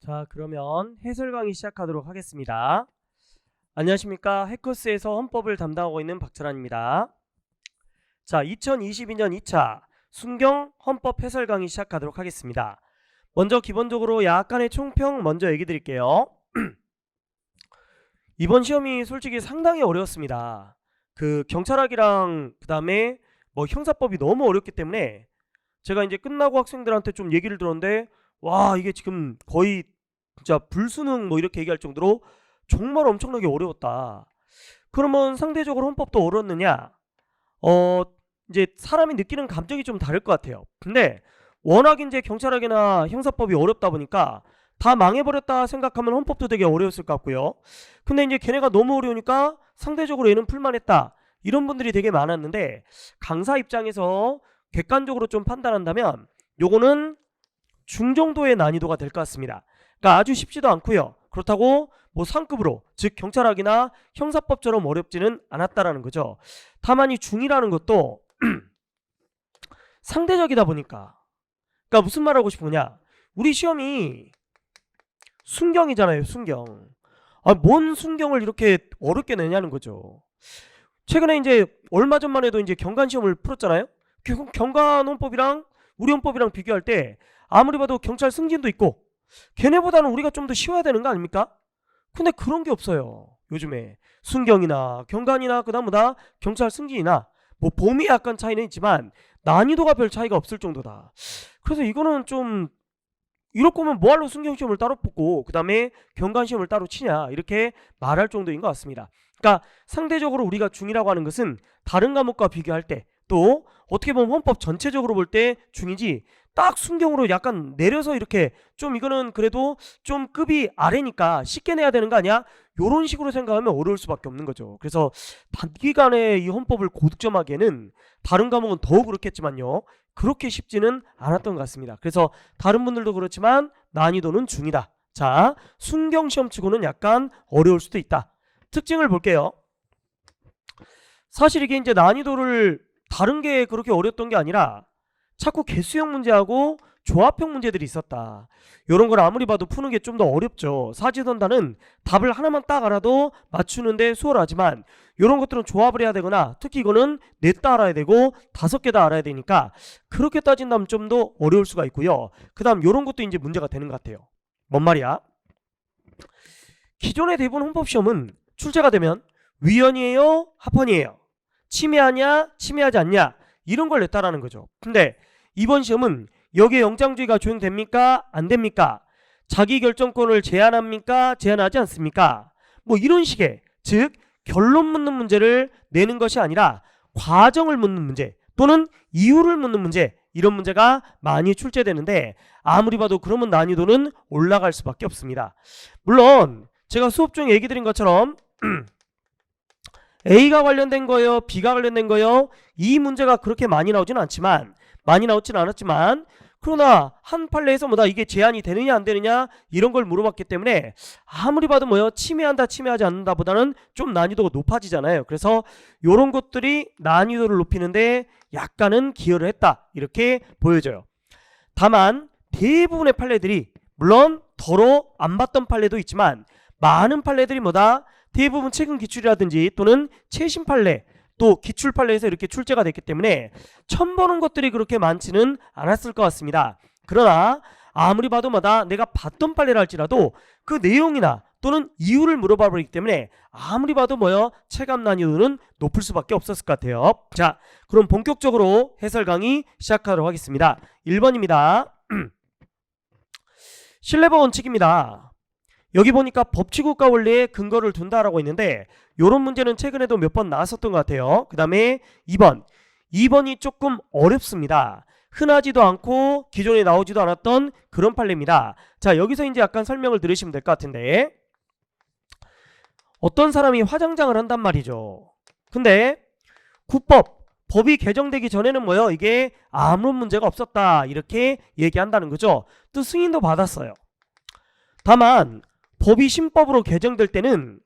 자, 그러면 해설 강의 시작하도록 하겠습니다. 안녕하십니까. 해커스에서 헌법을 담당하고 있는 박철환입니다. 자, 2022년 2차 순경 헌법 해설 강의 시작하도록 하겠습니다. 먼저 기본적으로 약간의 총평 먼저 얘기 드릴게요. 이번 시험이 솔직히 상당히 어려웠습니다. 그 경찰학이랑 그 다음에 뭐 형사법이 너무 어렵기 때문에 제가 이제 끝나고 학생들한테 좀 얘기를 들었는데, 와, 이게 지금 거의 진짜 불수능 뭐 이렇게 얘기할 정도로 정말 엄청나게 어려웠다. 그러면 상대적으로 헌법도 어려웠느냐? 이제 사람이 느끼는 감정이 좀 다를 것 같아요. 근데 워낙 이제 경찰학이나 형사법이 어렵다 보니까 다 망해버렸다 생각하면 헌법도 되게 어려웠을 것 같고요. 근데 이제 걔네가 너무 어려우니까 상대적으로 얘는 풀만했다, 이런 분들이 되게 많았는데, 강사 입장에서 객관적으로 좀 판단한다면 요거는 중정도의 난이도가 될 것 같습니다. 그러니까 아주 쉽지도 않고요. 그렇다고 뭐 상급으로, 즉 경찰학이나 형사법처럼 어렵지는 않았다라는 거죠. 다만 이 중이라는 것도 상대적이다 보니까, 그러니까 무슨 말 하고 싶으냐, 우리 시험이 순경이잖아요. 순경. 뭔 순경을 이렇게 어렵게 내냐는 거죠. 최근에 이제 얼마 전만 해도 이제 경관 시험을 풀었잖아요. 경관 헌법이랑 우리 헌법이랑 비교할 때 아무리 봐도 경찰 승진도 있고 걔네보다는 우리가 좀 더 쉬워야 되는 거 아닙니까? 근데 그런 게 없어요. 요즘에 순경이나 경관이나 그다음보다 경찰 승진이나 뭐 범위 약간 차이는 있지만 난이도가 별 차이가 없을 정도다. 그래서 이거는 좀, 이럴 거면 뭐하러 순경 시험을 따로 뽑고 그 다음에 경관 시험을 따로 치냐, 이렇게 말할 정도인 것 같습니다. 그러니까 상대적으로 우리가 중이라고 하는 것은 다른 과목과 비교할 때, 또 어떻게 보면 헌법 전체적으로 볼 때 중이지, 딱 순경으로 약간 내려서 이렇게 좀 이거는 그래도 좀 급이 아래니까 쉽게 내야 되는 거 아니야, 요런 식으로 생각하면 어려울 수밖에 없는 거죠. 그래서 단기간에 이 헌법을 고득점하기에는 다른 과목은 더욱 그렇겠지만요, 그렇게 쉽지는 않았던 것 같습니다. 그래서 다른 분들도 그렇지만 난이도는 중이다. 자, 순경 시험 치고는 약간 어려울 수도 있다. 특징을 볼게요. 사실 이게 이제 난이도를 다른 게 그렇게 어렵던 게 아니라 자꾸 개수형 문제하고 조합형 문제들이 있었다. 이런 걸 아무리 봐도 푸는 게 좀 더 어렵죠. 사지선다는 답을 하나만 딱 알아도 맞추는데 수월하지만 이런 것들은 조합을 해야 되거나, 특히 이거는 넷다 알아야 되고 5개 다 알아야 되니까 그렇게 따진다면 좀 더 어려울 수가 있고요. 그 다음 이런 것도 이제 문제가 되는 것 같아요. 뭔 말이야? 기존의 대부분 헌법시험은 출제가 되면 위헌이에요, 합헌이에요, 침해하냐, 침해하지 않냐, 이런 걸 냈다라는 거죠. 근데 이번 시험은 여기에 영장주의가 적용됩니까, 안 됩니까, 자기결정권을 제한합니까, 제한하지 않습니까, 뭐 이런 식의, 즉 결론 묻는 문제를 내는 것이 아니라 과정을 묻는 문제 또는 이유를 묻는 문제, 이런 문제가 많이 출제되는데 아무리 봐도 그러면 난이도는 올라갈 수밖에 없습니다. 물론 제가 수업 중에 얘기 드린 것처럼 A가 관련된 거예요, B가 관련된 거예요, 이 문제가 그렇게 많이 나오지는 않았지만 그러나 한 판례에서 뭐다, 이게 제한이 되느냐 안 되느냐 이런 걸 물어봤기 때문에 아무리 봐도 뭐요, 침해한다 침해하지 않는다 보다는 좀 난이도가 높아지잖아요. 그래서 이런 것들이 난이도를 높이는데 약간은 기여를 했다, 이렇게 보여져요. 다만 대부분의 판례들이, 물론 더러 안 봤던 판례도 있지만 많은 판례들이 뭐다, 대부분 최근 기출이라든지 또는 최신 판례, 또 기출 판례에서 이렇게 출제가 됐기 때문에 처음 보는 것들이 그렇게 많지는 않았을 것 같습니다. 그러나 아무리 봐도 마다 내가 봤던 판례라 할지라도 그 내용이나 또는 이유를 물어봐 버리기 때문에 아무리 봐도 뭐요, 체감 난이도는 높을 수밖에 없었을 것 같아요. 자, 그럼 본격적으로 해설 강의 시작하도록 하겠습니다. 1번입니다. 신뢰법 원칙입니다. 여기 보니까 법치국가 원리에 근거를 둔다라고 있는데 이런 문제는 최근에도 몇 번 나왔었던 것 같아요. 그 다음에 2번이 조금 어렵습니다. 흔하지도 않고 기존에 나오지도 않았던 그런 판례입니다. 자, 여기서 이제 약간 설명을 들으시면 될 것 같은데, 어떤 사람이 화장장을 한단 말이죠. 근데 법이 개정되기 전에는 뭐요, 이게 아무런 문제가 없었다, 이렇게 얘기한다는 거죠. 또 승인도 받았어요. 다만 법이 신법으로 개정될 때는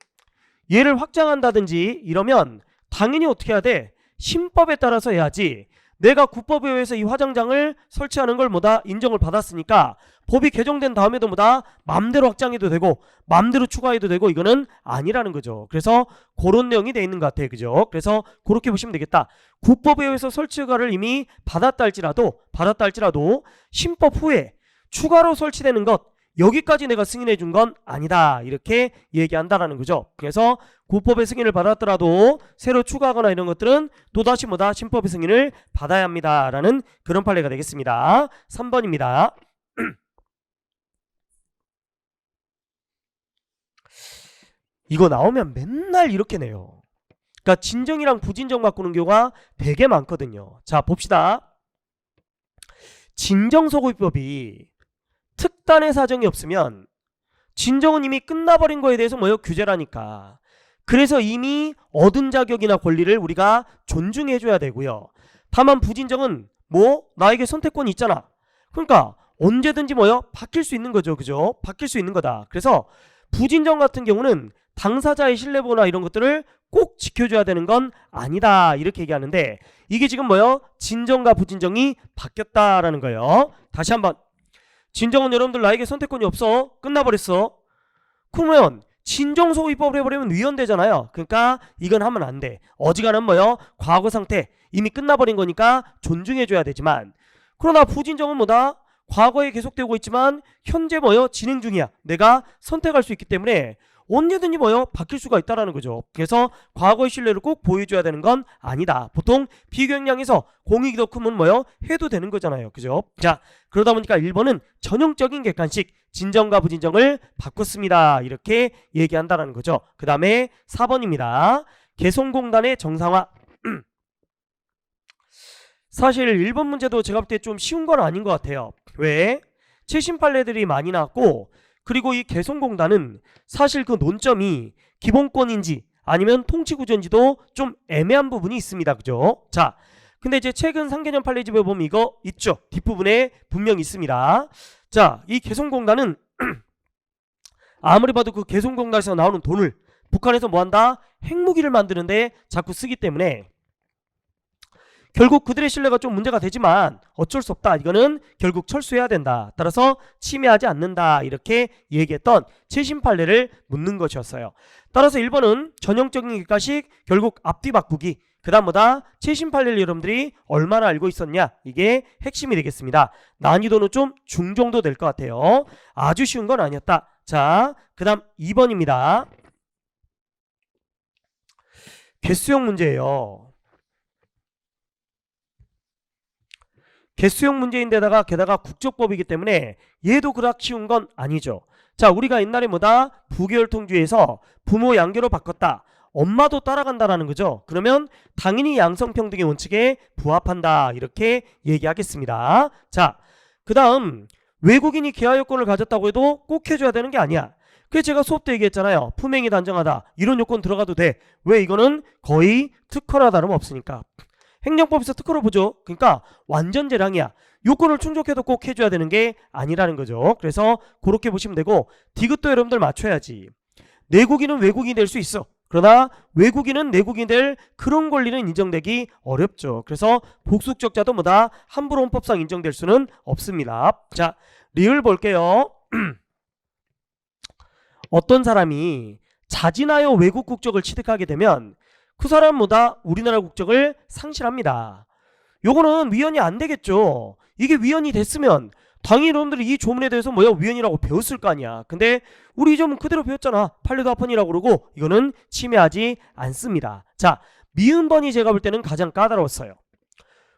얘를 확장한다든지 이러면 당연히 어떻게 해야 돼, 신법에 따라서 해야지 내가 국법에 의해서 이 화장장을 설치하는 걸 뭐다 인정을 받았으니까 법이 개정된 다음에도 뭐다 맘대로 확장해도 되고 맘대로 추가해도 되고 이거는 아니라는 거죠. 그래서 그런 내용이 돼 있는 것 같아요. 그죠? 그래서 그렇게 보시면 되겠다. 국법에 의해서 설치 허가를 이미 받았다 할지라도 신법 후에 추가로 설치되는 것 여기까지 내가 승인해 준 건 아니다 이렇게 얘기한다라는 거죠. 그래서 국법의 승인을 받았더라도 새로 추가하거나 이런 것들은 또다시 뭐다 신법의 승인을 받아야 합니다 라는 그런 판례가 되겠습니다. 3번입니다. 이거 나오면 맨날 이렇게 내요. 그러니까 진정이랑 부진정 바꾸는 경우가 되게 많거든요. 자 봅시다. 진정소급법이 특단의 사정이 없으면 진정은 이미 끝나버린 거에 대해서 뭐예요? 규제라니까. 그래서 이미 얻은 자격이나 권리를 우리가 존중해줘야 되고요. 다만 부진정은 뭐 나에게 선택권이 있잖아. 그러니까 언제든지 뭐예요? 바뀔 수 있는 거죠. 그죠? 바뀔 수 있는 거다. 그래서 부진정 같은 경우는 당사자의 신뢰보호나 이런 것들을 꼭 지켜줘야 되는 건 아니다 이렇게 얘기하는데 이게 지금 뭐예요? 진정과 부진정이 바뀌었다라는 거예요. 다시 한번 진정은 여러분들 나에게 선택권이 없어. 끝나버렸어. 그러면 진정소급법을 해버리면 위헌되잖아요. 그러니까 이건 하면 안 돼. 어지간한 뭐요? 과거 상태 이미 끝나버린 거니까 존중해줘야 되지만 그러나 부진정은 뭐다? 과거에 계속되고 있지만 현재 뭐요? 진행 중이야. 내가 선택할 수 있기 때문에 언제든지 뭐요? 바뀔 수가 있다라는 거죠. 그래서 과거의 신뢰를 꼭 보여줘야 되는 건 아니다. 보통 비교역량에서 공익이 더 크면 뭐요? 해도 되는 거잖아요. 그죠? 자, 그러다 보니까 1번은 전형적인 객관식 진정과 부진정을 바꿨습니다. 이렇게 얘기한다라는 거죠. 그 다음에 4번입니다. 개성공단의 정상화. 사실 1번 문제도 제가 볼 때 좀 쉬운 건 아닌 것 같아요. 왜? 최신 판례들이 많이 나왔고 그리고 이 개성공단은 사실 그 논점이 기본권인지 아니면 통치구조인지도 좀 애매한 부분이 있습니다. 그죠? 자, 근데 이제 최근 상개념 판례집에 보면 이거 있죠. 뒷부분에 분명히 있습니다. 자, 이 개성공단은 아무리 봐도 그 개성공단에서 나오는 돈을 북한에서 뭐한다? 핵무기를 만드는데 자꾸 쓰기 때문에 결국 그들의 신뢰가 좀 문제가 되지만 어쩔 수 없다. 이거는 결국 철수해야 된다. 따라서 침해하지 않는다. 이렇게 얘기했던 최신 판례를 묻는 것이었어요. 따라서 1번은 전형적인 객관식 결국 앞뒤 바꾸기. 그 다음 뭐다? 최신 판례를 여러분들이 얼마나 알고 있었냐? 이게 핵심이 되겠습니다. 난이도는 좀 중정도 될 것 같아요. 아주 쉬운 건 아니었다. 자, 그 다음 2번입니다. 개수형 문제예요. 개수형 문제인데다가 게다가 국적법이기 때문에 얘도 그닥 쉬운 건 아니죠. 자, 우리가 옛날에 뭐다? 부계혈통주의에서 부모 양계로 바꿨다. 엄마도 따라간다라는 거죠. 그러면 당연히 양성평등의 원칙에 부합한다. 이렇게 얘기하겠습니다. 자, 그 다음 외국인이 기하요건을 가졌다고 해도 꼭 해줘야 되는 게 아니야. 그래서 제가 수업 때 얘기했잖아요. 품행이 단정하다. 이런 요건 들어가도 돼. 왜? 이거는 거의 특허나 다름없으니까. 행정법에서 특허로 보죠. 그러니까 완전 재량이야. 요건을 충족해도 꼭 해줘야 되는 게 아니라는 거죠. 그래서 그렇게 보시면 되고 디귿도 여러분들 맞춰야지. 내국인은 외국인이 될 수 있어. 그러나 외국인은 내국인이 될 그런 권리는 인정되기 어렵죠. 그래서 복수적자도 뭐다? 함부로 헌법상 인정될 수는 없습니다. 자, 리을 볼게요. 어떤 사람이 자진하여 외국 국적을 취득하게 되면 그 사람보다 우리나라 국적을 상실합니다. 요거는 위헌이 안 되겠죠. 이게 위헌이 됐으면 당연히 여러분들이 이 조문에 대해서 뭐야 위헌이라고 배웠을 거 아니야. 근데 우리 이 조문 그대로 배웠잖아. 판례도 합헌이라고 그러고 이거는 침해하지 않습니다. 자, 미음번이 제가 볼 때는 가장 까다로웠어요.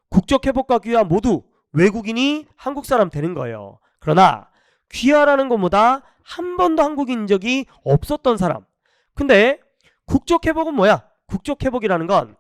국적 회복과 귀화 모두 외국인이 한국 사람 되는 거예요. 그러나 귀화라는 것보다 한 번도 한국인 적이 없었던 사람. 근데 국적 회복은 뭐야? 국적 회복이라는 건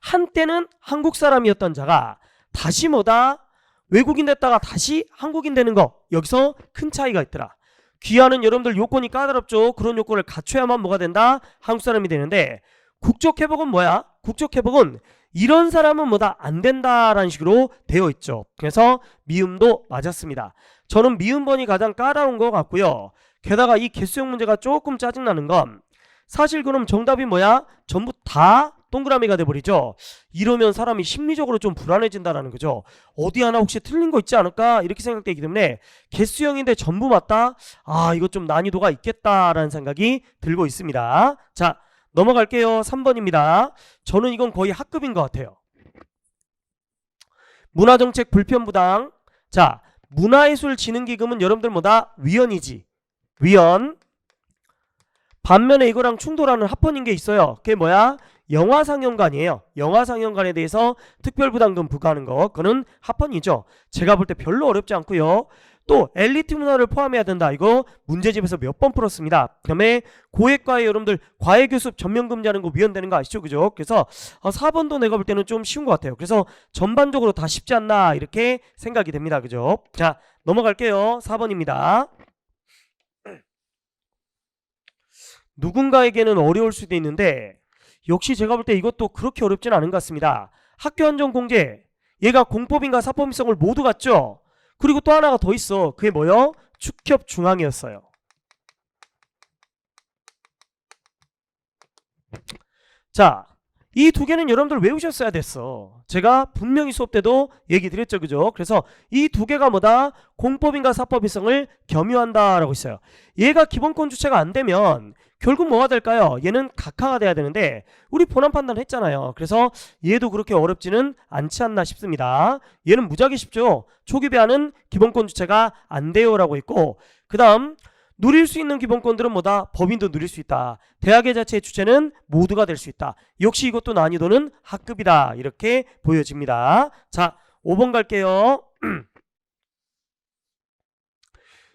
한때는 한국 사람이었던 자가 다시 뭐다? 외국인 됐다가 다시 한국인 되는 거. 여기서 큰 차이가 있더라. 귀화는 여러분들 요건이 까다롭죠. 그런 요건을 갖춰야만 뭐가 된다? 한국 사람이 되는데 국적 회복은 뭐야? 국적 회복은 이런 사람은 뭐다? 안 된다라는 식으로 되어 있죠. 그래서 미음도 맞았습니다. 저는 미음번이 가장 까다로운 것 같고요. 게다가 이 개수형 문제가 조금 짜증나는 건 사실 그럼 정답이 뭐야? 전부 다 동그라미가 돼버리죠. 이러면 사람이 심리적으로 좀 불안해진다라는 거죠. 어디 하나 혹시 틀린 거 있지 않을까 이렇게 생각되기 때문에 개수형인데 전부 맞다? 아, 이거 좀 난이도가 있겠다라는 생각이 들고 있습니다. 자, 넘어갈게요. 3번입니다. 저는 이건 거의 학급인 것 같아요. 문화정책 불편부당. 자, 문화예술진흥기금은 여러분들 뭐다? 위헌이지. 위헌. 반면에 이거랑 충돌하는 합헌인 게 있어요. 그게 뭐야? 영화상영관이에요. 영화상영관에 대해서 특별부담금 부과하는 거, 그거는 합헌이죠. 제가 볼 때 별로 어렵지 않고요. 또 엘리트 문화를 포함해야 된다. 이거 문제집에서 몇 번 풀었습니다. 그 다음에 고액과외 여러분들 과외교습 전면금지하는 거 위헌되는 거 아시죠? 그죠? 그래서 4번도 내가 볼 때는 좀 쉬운 것 같아요. 그래서 전반적으로 다 쉽지 않나 이렇게 생각이 됩니다. 그죠? 자, 넘어갈게요. 4번입니다. 누군가에게는 어려울 수도 있는데 역시 제가 볼 때 이것도 그렇게 어렵진 않은 것 같습니다. 학교안전공제, 얘가 공법인가 사법인성을 모두 갖죠. 그리고 또 하나가 더 있어. 그게 뭐요? 축협중앙이었어요. 자, 이 두 개는 여러분들 외우셨어야 됐어. 제가 분명히 수업 때도 얘기 드렸죠. 그죠? 그래서 이 두 개가 뭐다? 공법인과 사법인성을 겸유한다라고 있어요. 얘가 기본권 주체가 안 되면 결국 뭐가 될까요? 얘는 각하가 돼야 되는데 우리 본안 판단 했잖아요. 그래서 얘도 그렇게 어렵지는 않지 않나 싶습니다. 얘는 무지하게 쉽죠. 초기 배아는 기본권 주체가 안 돼요 라고 있고, 그 다음 누릴 수 있는 기본권들은 뭐다? 법인도 누릴 수 있다. 대학의 자체의 주체는 모두가 될 수 있다. 역시 이것도 난이도는 학급이다. 이렇게 보여집니다. 자, 5번 갈게요.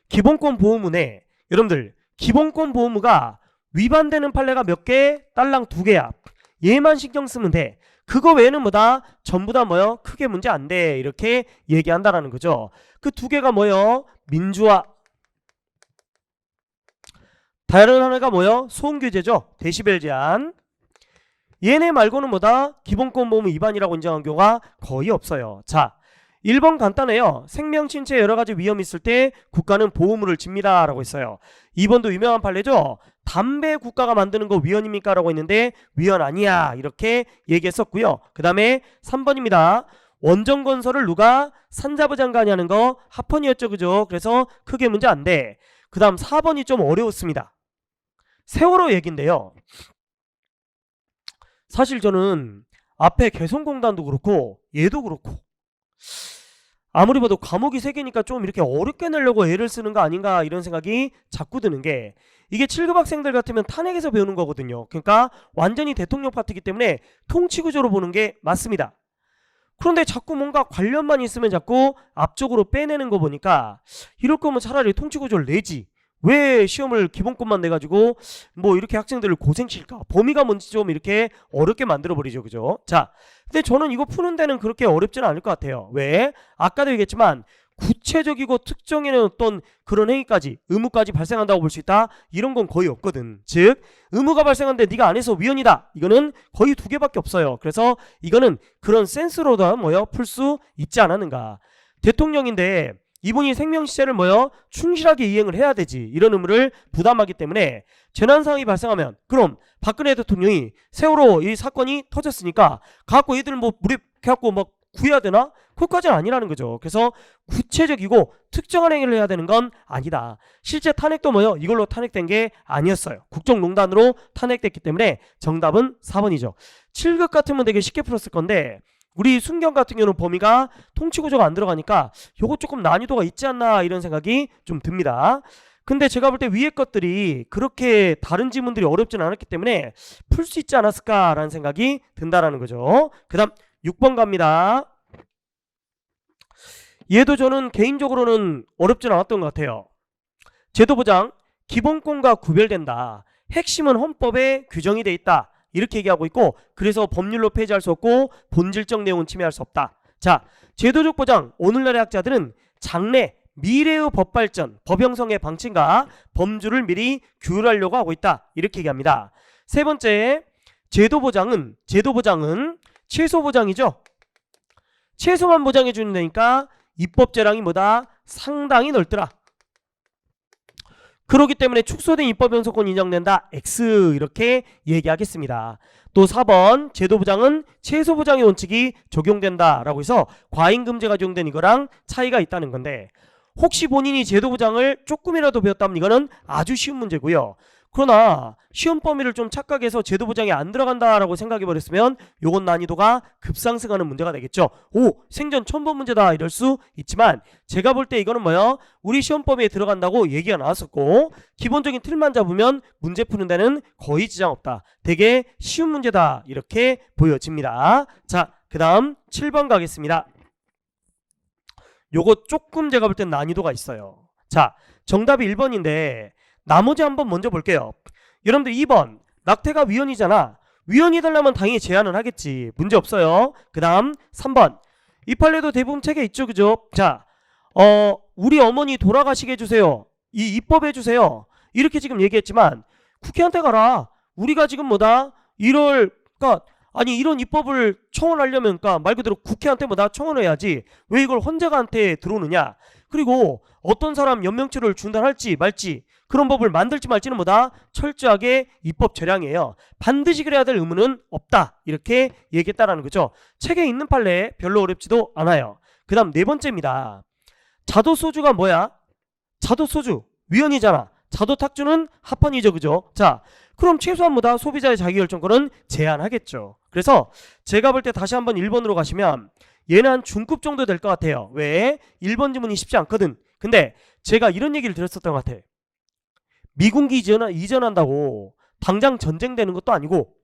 기본권 보호문에 여러분들 기본권 보호무가 위반되는 판례가 몇 개? 딸랑 2개야. 얘만 신경 쓰면 돼. 그거 외에는 뭐다? 전부 다 뭐요? 크게 문제 안 돼. 이렇게 얘기한다라는 거죠. 그 2개가 뭐요? 민주화. 다른 하나가 뭐요? 소음규제죠. 데시벨 제한. 얘네 말고는 뭐다? 기본권 보호무 위반이라고 인정한 경우가 거의 없어요. 자, 1번 간단해요. 생명, 신체 여러가지 위험이 있을 때 국가는 보호물을 집니다 라고 했어요. 2번도 유명한 판례죠. 담배 국가가 만드는 거 위헌입니까? 라고 했는데 위헌 아니야 이렇게 얘기했었고요. 그 다음에 3번입니다. 원전건설을 누가? 산자부 장관이 하는 거 합헌이었죠. 그죠? 그래서 크게 문제 안 돼. 그 다음 4번이 좀 어려웠습니다. 세월호 얘긴데요. 사실 저는 앞에 개성공단도 그렇고 얘도 그렇고 아무리 봐도 과목이 3개니까 좀 이렇게 어렵게 내려고 애를 쓰는 거 아닌가 이런 생각이 자꾸 드는 게, 이게 7급 학생들 같으면 탄핵에서 배우는 거거든요. 그러니까 완전히 대통령 파트이기 때문에 통치구조로 보는 게 맞습니다. 그런데 자꾸 뭔가 관련만 있으면 자꾸 앞쪽으로 빼내는 거 보니까 이럴 거면 차라리 통치구조를 내지 왜 시험을 기본권만 내가지고 뭐 이렇게 학생들을 고생시킬까? 범위가 뭔지 좀 이렇게 어렵게 만들어버리죠. 그죠? 자, 근데 저는 이거 푸는 데는 그렇게 어렵지는 않을 것 같아요. 왜? 아까도 얘기했지만 구체적이고 특정인의 어떤 그런 행위까지, 의무까지 발생한다고 볼 수 있다? 이런 건 거의 없거든. 즉 의무가 발생하는데 네가 안 해서 위헌이다. 이거는 거의 2개밖에 없어요. 그래서 이거는 그런 센스로도 뭐요? 풀 수 있지 않았는가. 대통령인데 이분이 생명시체를 뭐요? 충실하게 이행을 해야 되지. 이런 의무를 부담하기 때문에 재난상황이 발생하면 그럼 박근혜 대통령이 세월호 이 사건이 터졌으니까 갖고 얘들 뭐 무립해갖고 막 구해야 되나? 그것까지는 아니라는 거죠. 그래서 구체적이고 특정한 행위를 해야 되는 건 아니다. 실제 탄핵도 뭐요? 이걸로 탄핵된 게 아니었어요. 국정농단으로 탄핵됐기 때문에 정답은 4번이죠. 7급 같으면 되게 쉽게 풀었을 건데 우리 순경 같은 경우는 범위가 통치구조가 안 들어가니까 요거 조금 난이도가 있지 않나 이런 생각이 좀 듭니다. 근데 제가 볼 때 위에 것들이 그렇게 다른 지문들이 어렵지는 않았기 때문에 풀 수 있지 않았을까라는 생각이 든다라는 거죠. 그 다음 6번 갑니다. 얘도 저는 개인적으로는 어렵진 않았던 것 같아요. 제도보장 기본권과 구별된다. 핵심은 헌법에 규정이 돼 있다. 이렇게 얘기하고 있고, 그래서 법률로 폐지할 수 없고 본질적 내용은 침해할 수 없다. 자, 제도적 보장, 오늘날의 학자들은 장래 미래의 법 발전, 법 형성의 방침과 범주를 미리 규율하려고 하고 있다. 이렇게 얘기합니다. 세 번째, 제도 보장은 최소 보장이죠. 최소만 보장해 주는 데니까 입법 재량이 뭐다? 상당히 넓더라. 그렇기 때문에 축소된 입법 연소권 인정된다. X 이렇게 얘기하겠습니다. 또 4번 제도보장은 최소보장의 원칙이 적용된다라고 해서 과잉금제가 적용된 이거랑 차이가 있다는 건데 혹시 본인이 제도보장을 조금이라도 배웠다면 이거는 아주 쉬운 문제고요. 그러나 시험 범위를 좀 착각해서 제도보장이 안 들어간다라고 생각해버렸으면 요건 난이도가 급상승하는 문제가 되겠죠. 오, 생전 처음 본 문제다 이럴 수 있지만 제가 볼 때 이거는 뭐야? 우리 시험 범위에 들어간다고 얘기가 나왔었고 기본적인 틀만 잡으면 문제 푸는 데는 거의 지장 없다. 되게 쉬운 문제다 이렇게 보여집니다. 자, 그 다음 7번 가겠습니다. 요거 조금 제가 볼 땐 난이도가 있어요. 자, 정답이 1번인데 나머지 한번 먼저 볼게요. 여러분들 2번 낙태가 위헌이잖아. 위헌이 되려면 당연히 제한은 하겠지. 문제 없어요. 그 다음 3번 이 판례도 대부분 책에 있죠. 그죠? 자, 우리 어머니 돌아가시게 해주세요. 이 입법해주세요. 이렇게 지금 얘기했지만 국회한테 가라. 우리가 지금 뭐다? 그러니까 아니 이런 입법을 청원하려면 그러니까 말 그대로 국회한테 뭐다 청원해야지. 왜 이걸 헌재가한테 들어오느냐. 그리고 어떤 사람 연명치료를 중단할지 말지 그런 법을 만들지 말지는 뭐다 철저하게 입법 절량이에요. 반드시 그래야 될 의무는 없다 이렇게 얘기했다라는 거죠. 책에 있는 판례 별로 어렵지도 않아요. 그 다음 네 번째입니다. 자도소주가 뭐야? 자도소주 위헌이잖아. 자도탁주는 합헌이죠. 그죠? 자, 그럼 최소한 뭐다 소비자의 자기결정권은 제한하겠죠. 그래서 제가 볼 때 다시 한번 1번으로 가시면 얘는 한 중급 정도 될 것 같아요. 왜? 1번 지문이 쉽지 않거든. 근데 제가 이런 얘기를 들었었던 것 같아. 미군기 이전한다고 당장 전쟁되는 것도 아니고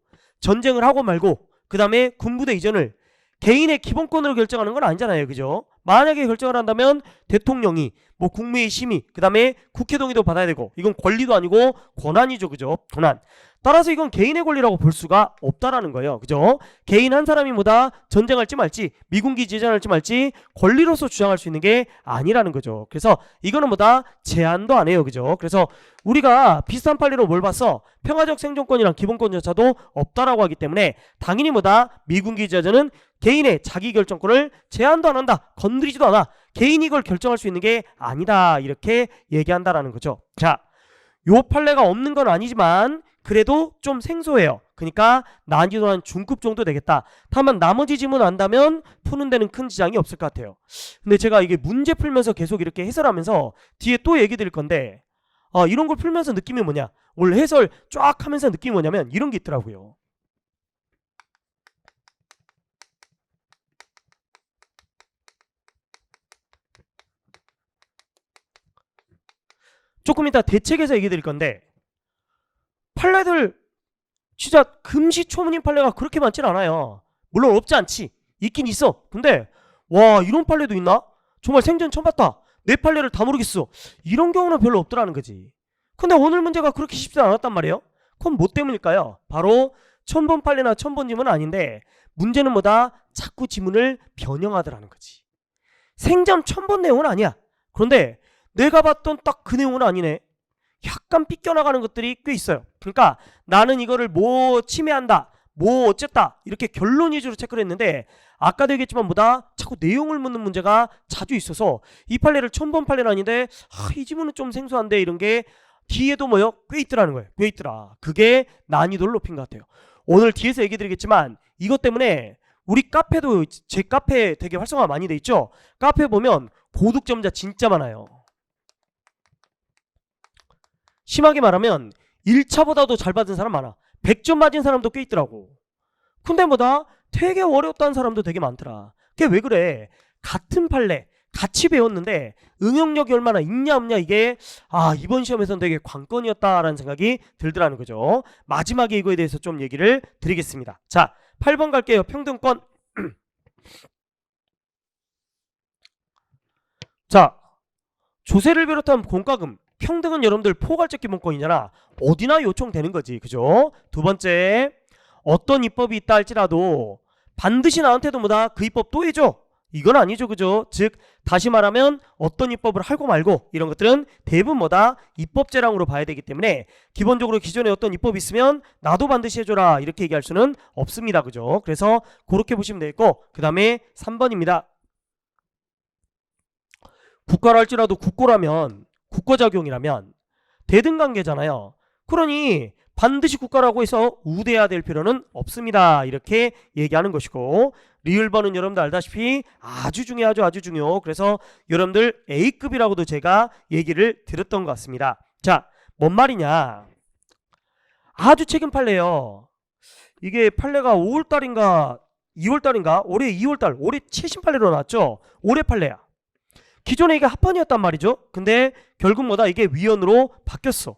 전쟁을 하고 말고 그 다음에 군부대 이전을 개인의 기본권으로 결정하는 건 아니잖아요. 그죠? 만약에 결정을 한다면 대통령이 뭐 국무회의 심의 그 다음에 국회 동의도 받아야 되고 이건 권리도 아니고 권한이죠. 그죠? 권한. 따라서 이건 개인의 권리라고 볼 수가 없다라는 거예요. 그죠? 개인 한 사람이 뭐다 전쟁할지 말지 미군기 지전할지 말지 권리로서 주장할 수 있는 게 아니라는 거죠. 그래서 이거는 뭐다 제한도 안 해요. 그죠? 그래서 우리가 비슷한 판례로 뭘 봤어? 평화적 생존권이랑 기본권조차도 없다라고 하기 때문에 당연히 뭐다 미군기 지전은 개인의 자기결정권을 제한도 안 한다. 건드리지도 않아. 개인이 이걸 결정할 수 있는 게 아니다. 이렇게 얘기한다라는 거죠. 자, 요 판례가 없는 건 아니지만 그래도 좀 생소해요. 그러니까 난이도 한 중급 정도 되겠다. 다만 나머지 지문 안다면 푸는 데는 큰 지장이 없을 것 같아요. 근데 제가 이게 문제 풀면서 계속 이렇게 해설하면서 뒤에 또 얘기 드릴 건데 이런 걸 풀면서 느낌이 뭐냐. 원래 해설 쫙 하면서 느낌이 뭐냐면 이런 게 있더라고요. 조금 이따 대책에서 얘기 드릴 건데 판례들 진짜 금시초문인 판례가 그렇게 많진 않아요. 물론 없지 않지. 있긴 있어. 근데 와 이런 판례도 있나? 정말 생전 처음 봤다. 내 판례를 다 모르겠어. 이런 경우는 별로 없더라는 거지. 근데 오늘 문제가 그렇게 쉽지 않았단 말이에요. 그럼 뭐 때문일까요? 바로 천번 판례나 천번 지문은 아닌데 문제는 뭐다? 자꾸 지문을 변형하더라는 거지. 생전 천번 내용은 아니야. 그런데 내가 봤던 딱 그 내용은 아니네. 약간 삐껴나가는 것들이 꽤 있어요. 그러니까 나는 이거를 뭐 침해한다 뭐 어쨌다 이렇게 결론 위주로 체크를 했는데 아까도 얘기했지만 뭐다 자꾸 내용을 묻는 문제가 자주 있어서 이 판례를 천번 판례는 아닌데 이 지문은 좀 생소한데 이런 게 뒤에도 뭐요? 꽤 있더라는 거예요. 꽤 있더라. 그게 난이도를 높인 것 같아요. 오늘 뒤에서 얘기 드리겠지만 이것 때문에 우리 카페도 제 카페 되게 활성화 많이 돼 있죠. 카페 보면 고득점자 진짜 많아요. 심하게 말하면 1차보다도 잘 받은 사람 많아. 100점 맞은 사람도 꽤 있더라고. 근데 뭐다? 되게 어려웠다는 사람도 되게 많더라. 그게 왜 그래? 같은 판례 같이 배웠는데 응용력이 얼마나 있냐 없냐 이게 이번 시험에서는 되게 관건이었다라는 생각이 들더라는 거죠. 마지막에 이거에 대해서 좀 얘기를 드리겠습니다. 자, 8번 갈게요. 평등권. 자, 조세를 비롯한 공과금 평등은 여러분들 포괄적 기본권이잖아. 어디나 요청되는 거지. 그죠? 두 번째, 어떤 입법이 있다 할지라도 반드시 나한테도 뭐다 그 입법 또 해줘. 이건 아니죠. 그죠? 즉 다시 말하면 어떤 입법을 하고 말고 이런 것들은 대부분 뭐다 입법재량으로 봐야 되기 때문에 기본적으로 기존에 어떤 입법이 있으면 나도 반드시 해줘라 이렇게 얘기할 수는 없습니다. 그죠? 그래서 그렇게 보시면 되겠고 그 다음에 3번입니다. 국가라 할지라도 국고라면 국고작용이라면 대등관계잖아요. 그러니 반드시 국가라고 해서 우대해야 될 필요는 없습니다. 이렇게 얘기하는 것이고, 리을번은 여러분들 알다시피 아주 중요하죠. 아주 중요. 그래서 여러분들 A급이라고도 제가 얘기를 드렸던 것 같습니다. 자, 뭔 말이냐, 아주 최근 판례요. 이게 판례가 5월달인가 2월달인가, 올해 2월달, 올해 최신 판례로 나왔죠. 올해 판례야. 기존에 이게 합헌이었단 말이죠. 근데 결국 뭐다, 이게 위헌으로 바뀌었어.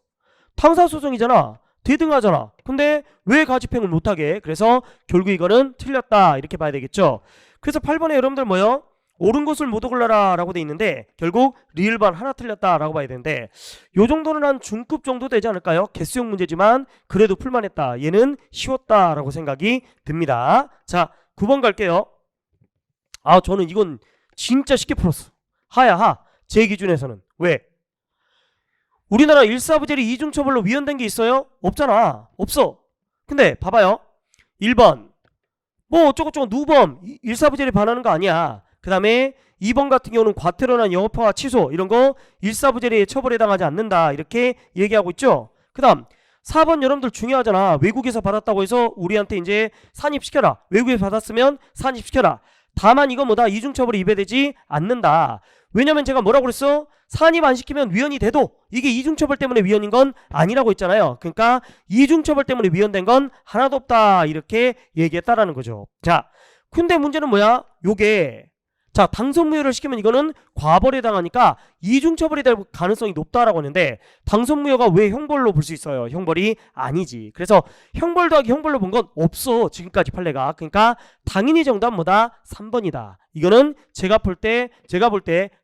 탕사소송이잖아, 대등하잖아. 근데 왜 가집행을 못하게? 그래서 결국 이거는 틀렸다, 이렇게 봐야 되겠죠. 그래서 8번에 여러분들 뭐요? 옳은 것을 모두 골라라 라고 돼 있는데 결국 리을반 하나 틀렸다 라고 봐야 되는데, 요 정도는 한 중급 정도 되지 않을까요? 개수형 문제지만 그래도 풀만했다, 얘는 쉬웠다 라고 생각이 듭니다. 자, 9번 갈게요. 아, 저는 이건 진짜 쉽게 풀었어. 하야하. 제 기준에서는. 왜? 우리나라 일사부재리 이중처벌로 위헌된 게 있어요? 없잖아. 없어. 근데 봐봐요. 1번 뭐 어쩌고저쩌고 누범 일사부재리 반하는 거 아니야. 그 다음에 2번 같은 경우는 과태료나 영업허가 취소 이런 거 일사부재리에 처벌에 해당하지 않는다, 이렇게 얘기하고 있죠. 그 다음 4번 여러분들 중요하잖아. 외국에서 받았다고 해서 우리한테 이제 산입시켜라. 외국에서 받았으면 산입시켜라. 다만 이건 뭐다, 이중처벌이 입에되지 않는다. 왜냐면 제가 뭐라고 그랬어? 산입 안 시키면 위헌이 돼도 이게 이중처벌 때문에 위헌인 건 아니라고 했잖아요. 그러니까 이중처벌 때문에 위헌된 건 하나도 없다, 이렇게 얘기했다라는 거죠. 자, 근데 문제는 뭐야? 요게 자, 당선무효를 시키면 이거는 과벌에 해당하니까 이중처벌이 될 가능성이 높다라고 하는데, 당선무효가 왜 형벌로 볼 수 있어요? 형벌이 아니지. 그래서 형벌 더하기 형벌로 본 건 없어, 지금까지 판례가. 그러니까 당연히 정답 뭐다? 3번이다. 이거는 제가 볼 때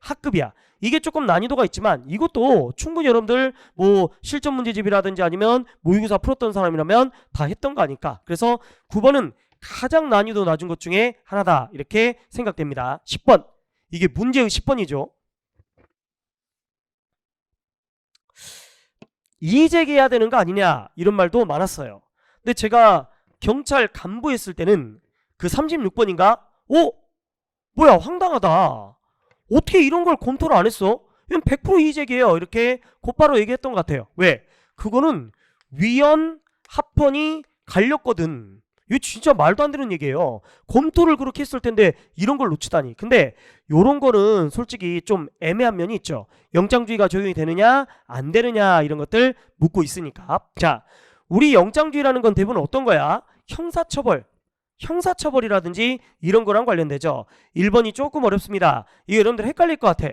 학급이야. 이게 조금 난이도가 있지만 이것도 충분히 여러분들 뭐 실전 문제집이라든지 아니면 모의고사 풀었던 사람이라면 다 했던 거 아닐까. 그래서 9번은 가장 난이도 낮은 것 중에 하나다, 이렇게 생각됩니다. 10번. 이게 문제의 10번이죠. 이의제기해야 되는 거 아니냐, 이런 말도 많았어요. 근데 제가 경찰 간부 했을 때는 그 36번인가? 오! 뭐야, 황당하다. 어떻게 이런 걸 검토를 안 했어? 이건 100% 이의제기예요, 이렇게 곧바로 얘기했던 것 같아요. 왜? 그거는 위헌 합헌이 갈렸거든. 이거 진짜 말도 안 되는 얘기예요. 검토를 그렇게 했을 텐데 이런 걸 놓치다니. 근데 요런 거는 솔직히 좀 애매한 면이 있죠. 영장주의가 적용이 되느냐 안 되느냐 이런 것들 묻고 있으니까. 자, 우리 영장주의라는 건 대부분 어떤 거야? 형사처벌이라든지 이런 거랑 관련되죠. 1번이 조금 어렵습니다. 이거 여러분들 헷갈릴 것 같아.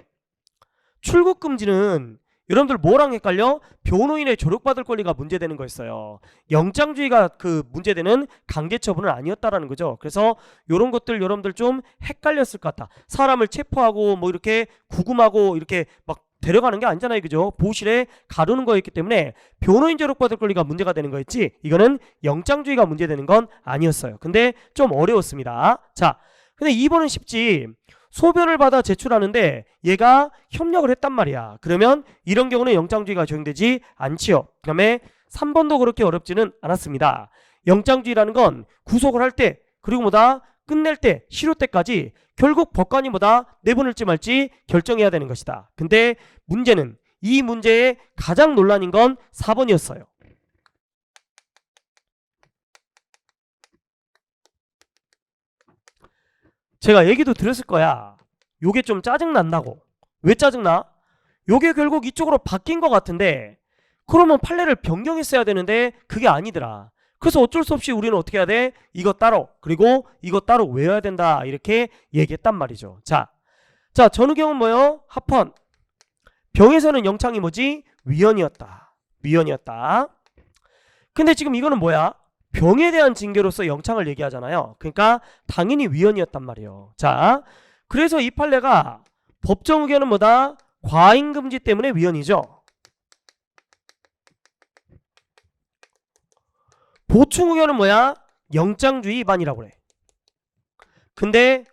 출국금지는 여러분들 뭐랑 헷갈려? 변호인의 조력받을 권리가 문제되는 거였어요. 영장주의가 그 문제되는 강제처분은 아니었다라는 거죠. 그래서 이런 것들 여러분들 좀 헷갈렸을 것 같다. 사람을 체포하고 뭐 이렇게 구금하고 이렇게 막 데려가는 게 아니잖아요, 그죠? 보호실에 가두는 거였기 때문에 변호인 조력받을 권리가 문제가 되는 거였지, 이거는 영장주의가 문제되는 건 아니었어요. 근데 좀 어려웠습니다. 자, 근데 2번은 쉽지. 소변을 받아 제출하는데 얘가 협력을 했단 말이야. 그러면 이런 경우는 영장주의가 적용되지 않지요. 그 다음에 3번도 그렇게 어렵지는 않았습니다. 영장주의라는 건 구속을 할 때, 그리고 뭐다, 끝낼 때, 실효 때까지 결국 법관이 뭐다, 내보낼지 말지 결정해야 되는 것이다. 근데 문제는 이 문제의 가장 논란인 건 4번이었어요. 제가 얘기도 들었을 거야. 요게 좀 짜증난다고. 왜 짜증나? 요게 결국 이쪽으로 바뀐 것 같은데, 그러면 판례를 변경했어야 되는데 그게 아니더라. 그래서 어쩔 수 없이 우리는 어떻게 해야 돼? 이거 따로, 그리고 이거 따로 외워야 된다, 이렇게 얘기했단 말이죠. 자, 전후경은 뭐요? 합헌. 병에서는 영창이 뭐지? 위헌이었다. 근데 지금 이거는 뭐야? 병에 대한 징계로서 영창을 얘기하잖아요. 그러니까 당연히 위헌이었단 말이에요. 자, 그래서 이 판례가 법정 의견은 뭐다? 과잉금지 때문에 위헌이죠. 보충 의견은 뭐야? 영장주의 위반이라고 그래. 근데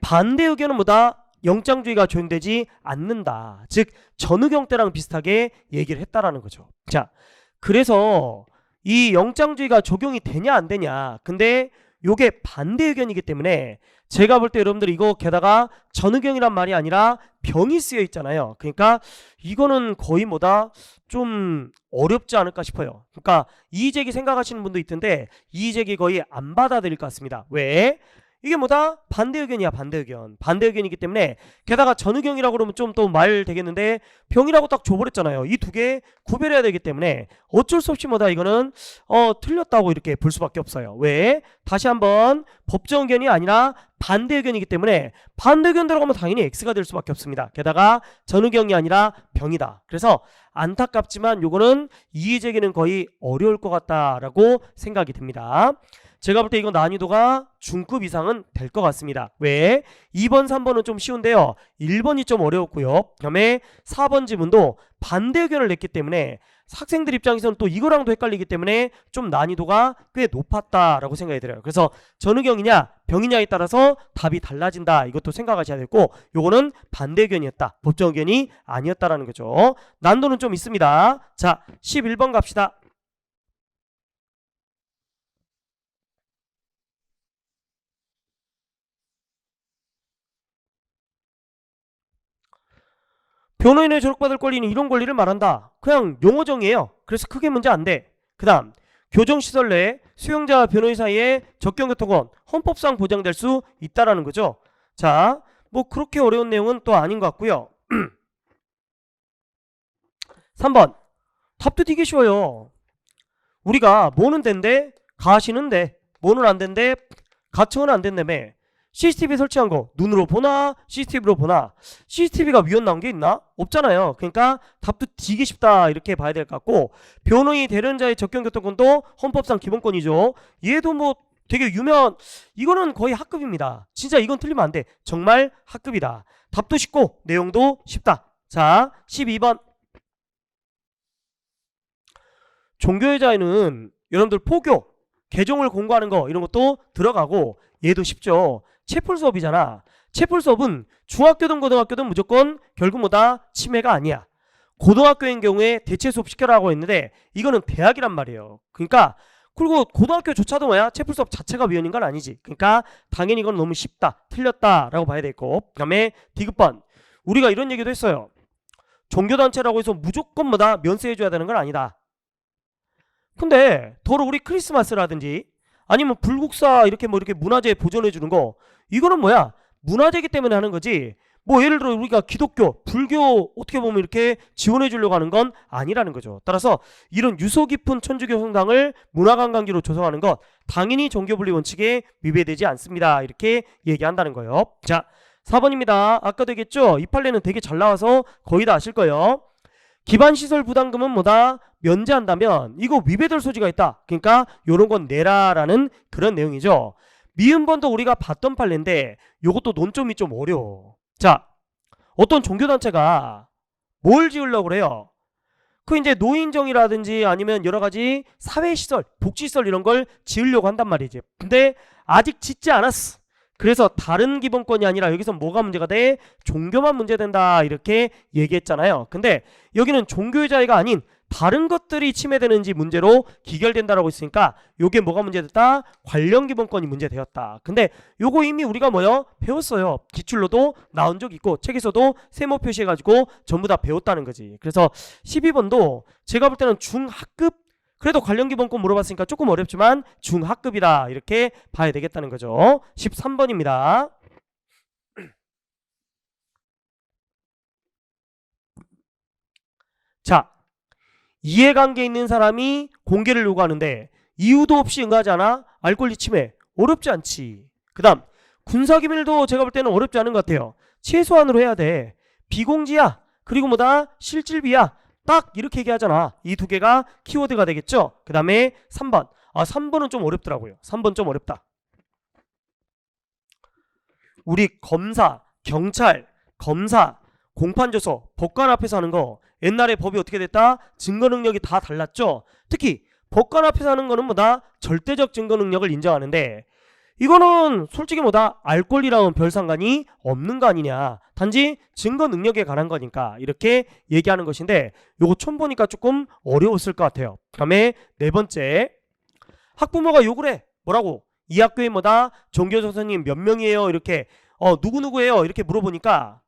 반대 의견은 뭐다? 영장주의가 적용되지 않는다. 즉 전의경 때랑 비슷하게 얘기를 했다라는 거죠. 자, 그래서 이 영장주의가 적용이 되냐 안 되냐, 근데 요게 반대 의견이기 때문에 제가 볼 때 여러분들 이거 게다가 전의경이란 말이 아니라 병이 쓰여 있잖아요. 그러니까 이거는 거의 뭐다 좀 어렵지 않을까 싶어요. 그러니까 이의제기 생각하시는 분도 있던데 이의제기 거의 안 받아들일 것 같습니다. 왜? 이게 뭐다? 반대의견이야. 반대의견. 반대의견이기 때문에 게다가 전의경이라고 그러면 좀 또 말 되겠는데 병이라고 딱 줘버렸잖아요. 이 두 개 구별해야 되기 때문에 어쩔 수 없이 뭐다 이거는 틀렸다고 이렇게 볼 수밖에 없어요. 왜? 다시 한번 법정 의견이 아니라 반대의견이기 때문에 반대의견 들어가면 당연히 X가 될 수밖에 없습니다. 게다가 전의경이 아니라 병이다. 그래서 안타깝지만 요거는 이의제기는 거의 어려울 것 같다라고 생각이 듭니다. 제가 볼 때 이거 난이도가 중급 이상은 될 것 같습니다. 왜? 2번, 3번은 좀 쉬운데요. 1번이 좀 어려웠고요. 그 다음에 4번 지문도 반대 의견을 냈기 때문에 학생들 입장에서는 또 이거랑도 헷갈리기 때문에 좀 난이도가 꽤 높았다라고 생각이 들어요. 그래서 전의경이냐 병이냐에 따라서 답이 달라진다. 이것도 생각하셔야 되고 요거는 반대 의견이었다. 법정 의견이 아니었다라는 거죠. 난도는 좀 있습니다. 자, 11번 갑시다. 변호인의 조력받을 권리는 이런 권리를 말한다. 그냥 용어정의예요. 그래서 크게 문제 안 돼. 그 다음 교정시설 내 수용자와 변호인 사이에 적경교통권 헌법상 보장될 수 있다라는 거죠. 자, 뭐 그렇게 어려운 내용은 또 아닌 것 같고요. 3번 답도 되게 쉬워요. 우리가 뭐는 된대 가시는 돼. 뭐는 안 된대 가청은 안 된다며. CCTV 설치한 거 눈으로 보나 CCTV로 보나. CCTV가 위헌 나온 게 있나? 없잖아요. 그러니까 답도 되게 쉽다 이렇게 봐야 될 것 같고 변호인 대련자의 적경교통권도 헌법상 기본권이죠. 얘도 뭐 되게 유명한 이거는 거의 학급입니다. 진짜 이건 틀리면 안 돼. 정말 학급이다. 답도 쉽고 내용도 쉽다. 자 12번 종교의 자유는 여러분들 포교 개종을 공부하는 거 이런 것도 들어가고 얘도 쉽죠. 채플 수업이잖아. 채플 수업은 중학교든 고등학교든 무조건 결국 뭐다 침해가 아니야. 고등학교인 경우에 대체 수업 시켜라고 했는데 이거는 대학이란 말이에요. 그러니까 그리고 고등학교조차도 뭐야 채플 수업 자체가 위헌인 건 아니지. 그러니까 당연히 이건 너무 쉽다 틀렸다라고 봐야 되고 그 다음에 디귿번 우리가 이런 얘기도 했어요. 종교단체라고 해서 무조건 뭐다 면세해줘야 되는 건 아니다. 근데 더러 우리 크리스마스라든지 아니면 불국사 이렇게 뭐 이렇게 문화재 보존해 주는 거 이거는 뭐야 문화재이기 때문에 하는 거지. 뭐 예를 들어 우리가 기독교 불교 어떻게 보면 이렇게 지원해 주려고 하는 건 아니라는 거죠. 따라서 이런 유서 깊은 천주교 성당을 문화관광지로 조성하는 것 당연히 종교분리 원칙에 위배되지 않습니다. 이렇게 얘기한다는 거예요. 자 4번입니다. 아까도 얘기했죠. 이 판례는 되게 잘 나와서 거의 다 아실 거예요. 기반시설 부담금은 뭐다? 면제한다면 이거 위배될 소지가 있다. 그러니까 요런 건 내라라는 그런 내용이죠. 미음번도 우리가 봤던 판례인데 요것도 논점이 좀 어려워. 자, 어떤 종교단체가 뭘 지으려고 그래요? 그 이제 노인정이라든지 아니면 여러가지 사회시설, 복지시설 이런 걸 지으려고 한단 말이지. 근데 아직 짓지 않았어. 그래서 다른 기본권이 아니라 여기서 뭐가 문제가 돼? 종교만 문제된다 이렇게 얘기했잖아요. 근데 여기는 종교의 자유가 아닌 다른 것들이 침해되는지 문제로 기결된다라고 했으니까 요게 뭐가 문제됐다? 관련 기본권이 문제되었다. 근데 요거 이미 우리가 뭐요? 배웠어요. 기출로도 나온 적 있고 책에서도 세모 표시해가지고 전부 다 배웠다는 거지. 그래서 12번도 제가 볼 때는 중하급 그래도 관련 기본권 물어봤으니까 조금 어렵지만 중하급이다 이렇게 봐야 되겠다는 거죠. 13번입니다. 자, 이해관계 있는 사람이 공개를 요구하는데 이유도 없이 응하지 않아? 알 권리 침해. 어렵지 않지. 그 다음 군사기밀도 제가 볼 때는 어렵지 않은 것 같아요. 최소한으로 해야 돼. 비공지야. 그리고 뭐다? 실질비야. 딱 이렇게 얘기하잖아. 이 두 개가 키워드가 되겠죠. 그 다음에 3번 3번은 좀 어렵더라고요. 3번 좀 어렵다. 우리 검사, 경찰, 검사, 공판조서, 법관 앞에서 하는 거 옛날에 법이 어떻게 됐다? 증거 능력이 다 달랐죠. 특히 법관 앞에서 하는 거는 뭐다? 절대적 증거 능력을 인정하는데 이거는 솔직히 뭐다? 알 권리랑은 별 상관이 없는 거 아니냐. 단지 증거 능력에 관한 거니까 이렇게 얘기하는 것인데 요거 처음 보니까 조금 어려웠을 것 같아요. 그 다음에 네 번째 학부모가 욕을 해. 뭐라고? 이 학교에 뭐다 종교조 선생님 몇 명이에요 이렇게 누구누구예요 이렇게 물어보니까,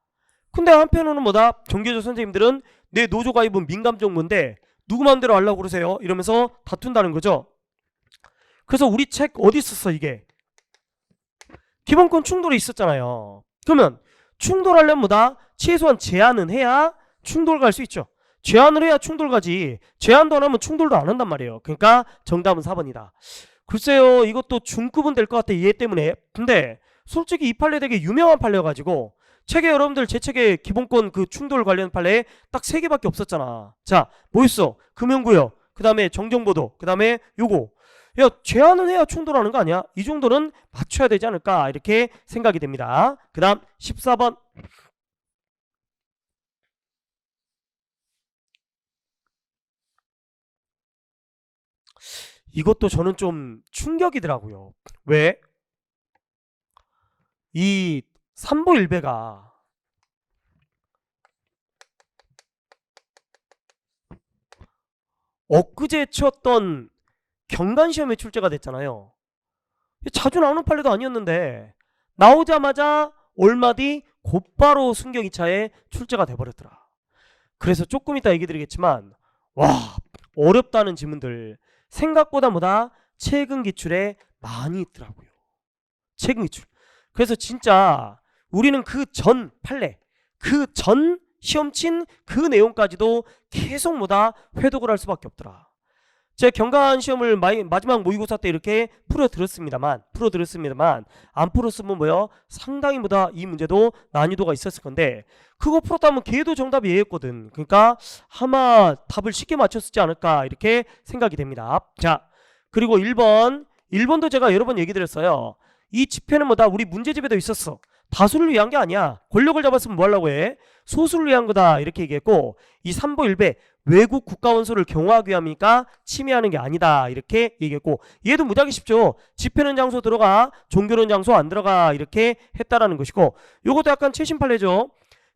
근데 한편으로는 뭐다 종교조 선생님들은 내 노조 가입은 민감 정보인데 누구 마음대로 하려고 그러세요 이러면서 다툰다는 거죠. 그래서 우리 책 어디 있었어? 이게 기본권 충돌이 있었잖아요. 그러면 충돌하려면 뭐다 최소한 제한은 해야 충돌 갈 수 있죠. 제한을 해야 충돌 가지, 제한도 안 하면 충돌도 안 한단 말이에요. 그러니까 정답은 4번이다. 글쎄요, 이것도 중급은 될 것 같아, 이해 때문에. 근데 솔직히 이 판례 되게 유명한 판례여가지고 책에 여러분들 제 책에 기본권 그 충돌 관련 판례 딱 3개밖에 없었잖아. 자, 뭐 있어? 금연구역, 그 다음에 정정보도, 그 다음에 요거. 야, 제한은 해야 충돌하는 거 아니야? 이 정도는 맞춰야 되지 않을까 이렇게 생각이 됩니다. 그 다음 14번. 이것도 저는 좀 충격이더라고요. 왜? 이 삼보일배가 엊그제 치렀던 경관시험에 출제가 됐잖아요. 자주 나오는 판례도 아니었는데 나오자마자 얼마 뒤 곧바로 순경 2차에 출제가 돼버렸더라. 그래서 조금 이따 얘기 드리겠지만, 와, 어렵다는 지문들 생각보다 뭐다 최근 기출에 많이 있더라고요. 최근 기출. 그래서 진짜 우리는 그 전 판례, 그 전 시험 친 그 내용까지도 계속 뭐다 회독을 할 수밖에 없더라. 제가 경관 시험을 마지막 모의고사 때 이렇게 풀어들었습니다만 안 풀었으면 뭐요? 상당히 뭐다 이 문제도 난이도가 있었을 건데 그거 풀었다면 걔도 정답이 얘였거든. 그러니까 아마 답을 쉽게 맞췄지 않을까 이렇게 생각이 됩니다. 자, 그리고 1번도 제가 여러 번 얘기 드렸어요. 이 집회는 뭐다 우리 문제집에도 있었어. 다수를 위한 게 아니야. 권력을 잡았으면 뭐 하려고 해? 소수를 위한 거다 이렇게 얘기했고, 이 삼보일배 외국 국가원수를 경호하기 위함이니까 침해하는 게 아니다 이렇게 얘기했고, 얘도 무지하게 쉽죠. 집회는 장소 들어가, 종교는 장소 안 들어가 이렇게 했다라는 것이고, 요것도 약간 최신 판례죠.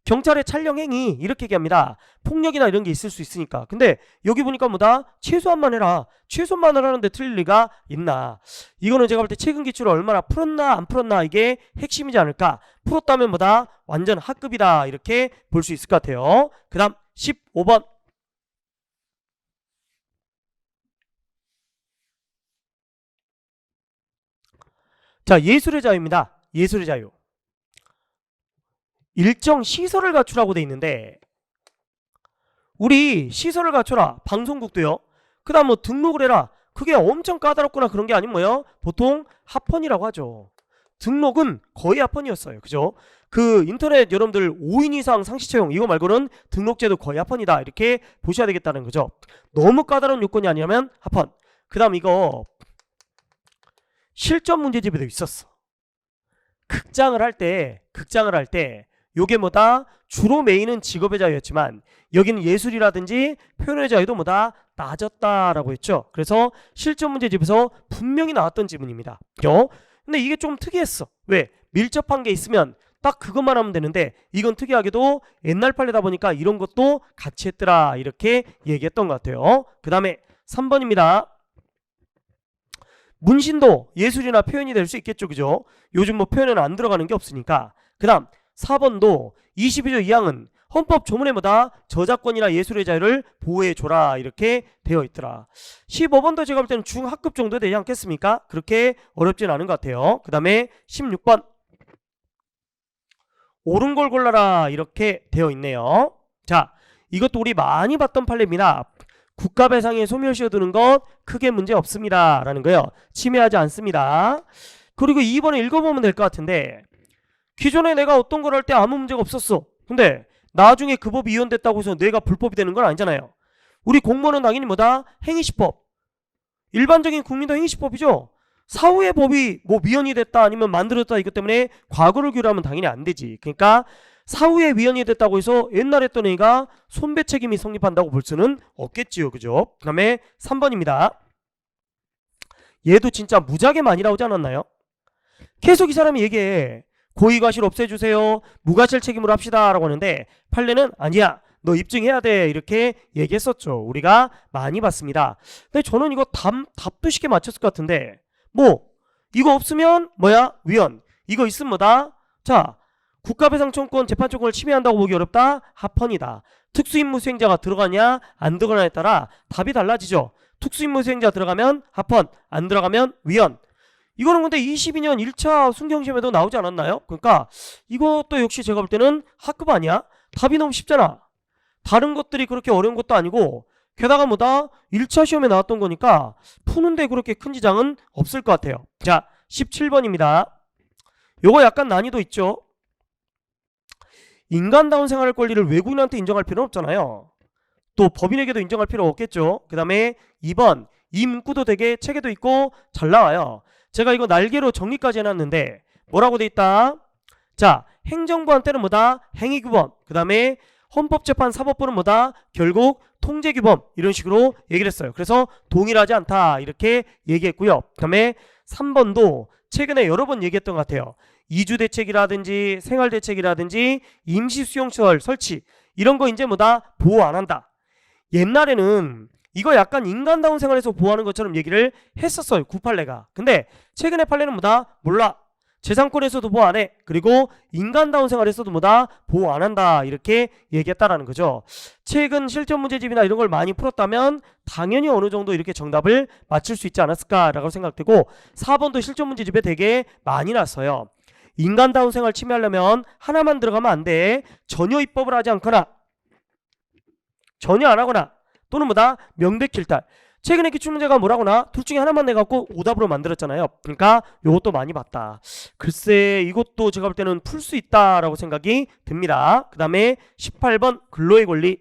경찰의 촬영 행위 이렇게 얘기합니다. 폭력이나 이런 게 있을 수 있으니까. 근데 여기 보니까 뭐다 최소한만 해라. 최소한만을 하는데 틀릴 리가 있나. 이거는 제가 볼 때 최근 기출을 얼마나 풀었나 안 풀었나 이게 핵심이지 않을까. 풀었다면 뭐다 완전 학급이다 이렇게 볼 수 있을 것 같아요. 그 다음 15번. 자, 예술의 자유입니다. 예술의 자유. 일정 시설을 갖추라고 돼 있는데 우리 시설을 갖춰라. 방송국도요. 그 다음 뭐 등록을 해라. 그게 엄청 까다롭거나 그런 게 아니면 뭐예요? 보통 합헌이라고 하죠. 등록은 거의 합헌이었어요. 그죠? 그 인터넷 여러분들 5인 이상 상시 채용 이거 말고는 등록제도 거의 합헌이다 이렇게 보셔야 되겠다는 거죠. 너무 까다로운 요건이 아니라면 합헌. 그 다음 이거 실전 문제집에도 있었어. 극장을 할 때 요게 뭐다 주로 메인은 직업의 자유였지만 여기는 예술이라든지 표현의 자유도 뭐다 낮았다라고 했죠. 그래서 실전 문제집에서 분명히 나왔던 지문입니다. 근데 이게 좀 특이했어. 왜? 밀접한 게 있으면 딱 그것만 하면 되는데 이건 특이하게도 옛날 판례다 보니까 이런 것도 같이 했더라 이렇게 얘기했던 것 같아요. 그 다음에 3번입니다. 문신도 예술이나 표현이 될 수 있겠죠. 그죠? 요즘 뭐 표현은 안 들어가는 게 없으니까. 그 다음 4번도 22조 2항은 헌법 조문에 뭐다 저작권이나 예술의 자유를 보호해줘라 이렇게 되어 있더라. 15번도 제가 볼 때는 중학급 정도 되지 않겠습니까? 그렇게 어렵진 않은 것 같아요. 그 다음에 16번 옳은 걸 골라라 이렇게 되어 있네요. 자, 이것도 우리 많이 봤던 판례입니다. 국가배상에 소멸시효 두는 것 크게 문제 없습니다 라는 거예요. 침해하지 않습니다. 그리고 2번을 읽어보면 될 것 같은데 기존에 내가 어떤 걸 할 때 아무 문제가 없었어. 근데 나중에 그 법이 이혼됐다고 해서 내가 불법이 되는 건 아니잖아요. 우리 공무원은 당연히 뭐다 행위시법, 일반적인 국민도 행위시법이죠. 사후에 법이 뭐 미연이 됐다 아니면 만들었다 이것 때문에 과거를 규율하면 당연히 안 되지. 그러니까 사후에 미연이 됐다고 해서 옛날에 했던 행위가 손배 책임이 성립한다고 볼 수는 없겠지요. 그죠? 그 다음에 3번입니다. 얘도 진짜 무지하게 많이 나오지 않았나요? 계속 이 사람이 얘기해. 고의과실 없애주세요. 무과실 책임으로 합시다 라고 하는데 판례는 아니야. 너 입증해야 돼. 이렇게 얘기했었죠. 우리가 많이 봤습니다. 근데 저는 이거 답도 쉽게 맞췄을 것 같은데 뭐 이거 없으면 뭐야? 위헌. 이거 있으면 뭐다? 자, 국가배상청구권 재판청구권을 침해한다고 보기 어렵다? 합헌이다. 특수임무수행자가 들어가냐 안 들어가냐에 따라 답이 달라지죠. 특수임무수행자 들어가면 합헌, 안 들어가면 위헌. 이거는 근데 22년 1차 순경시험에도 나오지 않았나요? 그러니까 이것도 역시 제가 볼 때는 학급 아니야? 답이 너무 쉽잖아. 다른 것들이 그렇게 어려운 것도 아니고 게다가 뭐다? 1차 시험에 나왔던 거니까 푸는데 그렇게 큰 지장은 없을 것 같아요. 자, 17번입니다. 요거 약간 난이도 있죠. 인간다운 생활의 권리를 외국인한테 인정할 필요는 없잖아요. 또 법인에게도 인정할 필요 없겠죠. 그 다음에 2번 이 문구도 되게 책에도 있고 잘 나와요. 제가 이거 날개로 정리까지 해놨는데 뭐라고 돼 있다? 자, 행정부한테는 뭐다? 행위규범. 그 다음에 헌법재판사법부는 뭐다? 결국 통제규범. 이런 식으로 얘기를 했어요. 그래서 동일하지 않다 이렇게 얘기했고요. 그 다음에 3번도 최근에 여러 번 얘기했던 것 같아요. 이주대책이라든지 생활대책이라든지 임시수용시설 설치 이런 거 이제 뭐다? 보호 안 한다. 옛날에는 이거 약간 인간다운 생활에서 보호하는 것처럼 얘기를 했었어요. 98내가. 근데 최근에 판례는 뭐다? 몰라. 재산권에서도 보호 안 해. 그리고 인간다운 생활에서도 뭐다? 보호 안 한다. 이렇게 얘기했다라는 거죠. 최근 실전 문제집이나 이런 걸 많이 풀었다면 당연히 어느 정도 이렇게 정답을 맞출 수 있지 않았을까라고 생각되고 4번도 실전 문제집에 되게 많이 났어요. 인간다운 생활 침해하려면 하나만 들어가면 안 돼. 전혀 입법을 하지 않거나 전혀 안 하거나 또는 뭐다? 명백킬달. 최근에 기출문제가 뭐라거나 둘 중에 하나만 내갖고 오답으로 만들었잖아요. 그러니까 요것도 많이 봤다. 글쎄 이것도 제가 볼 때는 풀 수 있다라고 생각이 듭니다. 그 다음에 18번 근로의 권리.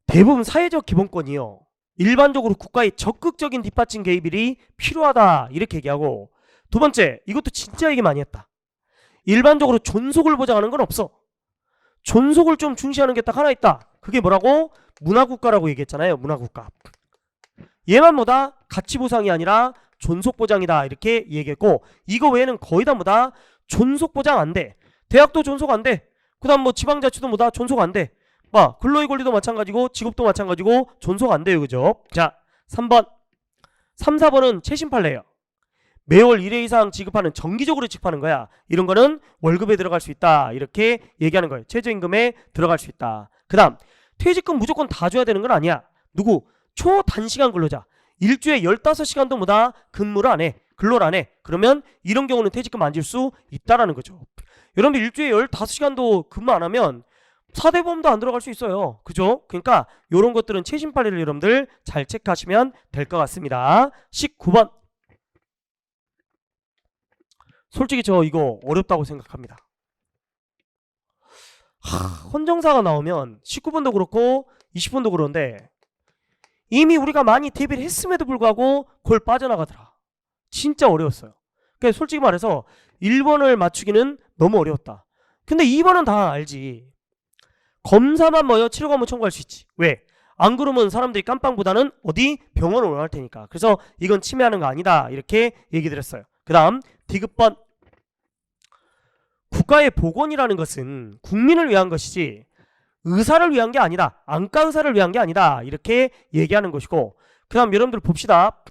대부분 사회적 기본권이요. 일반적으로 국가의 적극적인 뒷받침 개입이 필요하다 이렇게 얘기하고 두 번째 이것도 진짜 얘기 많이 했다. 일반적으로 존속을 보장하는 건 없어. 존속을 좀 중시하는 게 딱 하나 있다. 그게 뭐라고? 문화국가라고 얘기했잖아요. 문화국가. 얘만 뭐다? 가치보상이 아니라 존속보장이다 이렇게 얘기했고 이거 외에는 거의 다 뭐다? 존속보장 안 돼. 대학도 존속 안 돼. 그 다음 뭐 지방자치도 뭐다? 존속 안 돼. 봐, 근로의 권리도 마찬가지고 직업도 마찬가지고 존속 안 돼요. 그죠? 자, 3번 3, 4번은 최신 판례예요. 매월 1회 이상 지급하는 정기적으로 지급하는 거야. 이런 거는 월급에 들어갈 수 있다 이렇게 얘기하는 거예요. 최저임금에 들어갈 수 있다. 그 다음 퇴직금 무조건 다 줘야 되는 건 아니야. 누구? 초단시간 근로자. 일주에 15시간도 뭐다? 근무를 안 해. 근로를 안 해. 그러면 이런 경우는 퇴직금 안 줄 수 있다라는 거죠. 여러분들 일주에 15시간도 근무 안 하면 사대보험도 안 들어갈 수 있어요. 그죠? 그러니까 이런 것들은 최신 판례를 여러분들 잘 체크하시면 될 것 같습니다. 19번 솔직히 저 이거 어렵다고 생각합니다. 헌정사가 나오면 19번도 그렇고 20번도 그런데 이미 우리가 많이 대비를 했음에도 불구하고 그걸 빠져나가더라. 진짜 어려웠어요. 그러니까 솔직히 말해서 1번을 맞추기는 너무 어려웠다. 근데 2번은 다 알지. 검사만 뭐요? 치료 과목 청구할 수 있지. 왜? 안 그러면 사람들이 깜빵보다는 어디? 병원을 원할 테니까. 그래서 이건 침해하는 거 아니다 이렇게 얘기 드렸어요. 그 다음 디귿번 국가의 복원이라는 것은 국민을 위한 것이지 의사를 위한 게 아니다. 안과 의사를 위한 게 아니다. 이렇게 얘기하는 것이고 그 다음 여러분들 봅시다.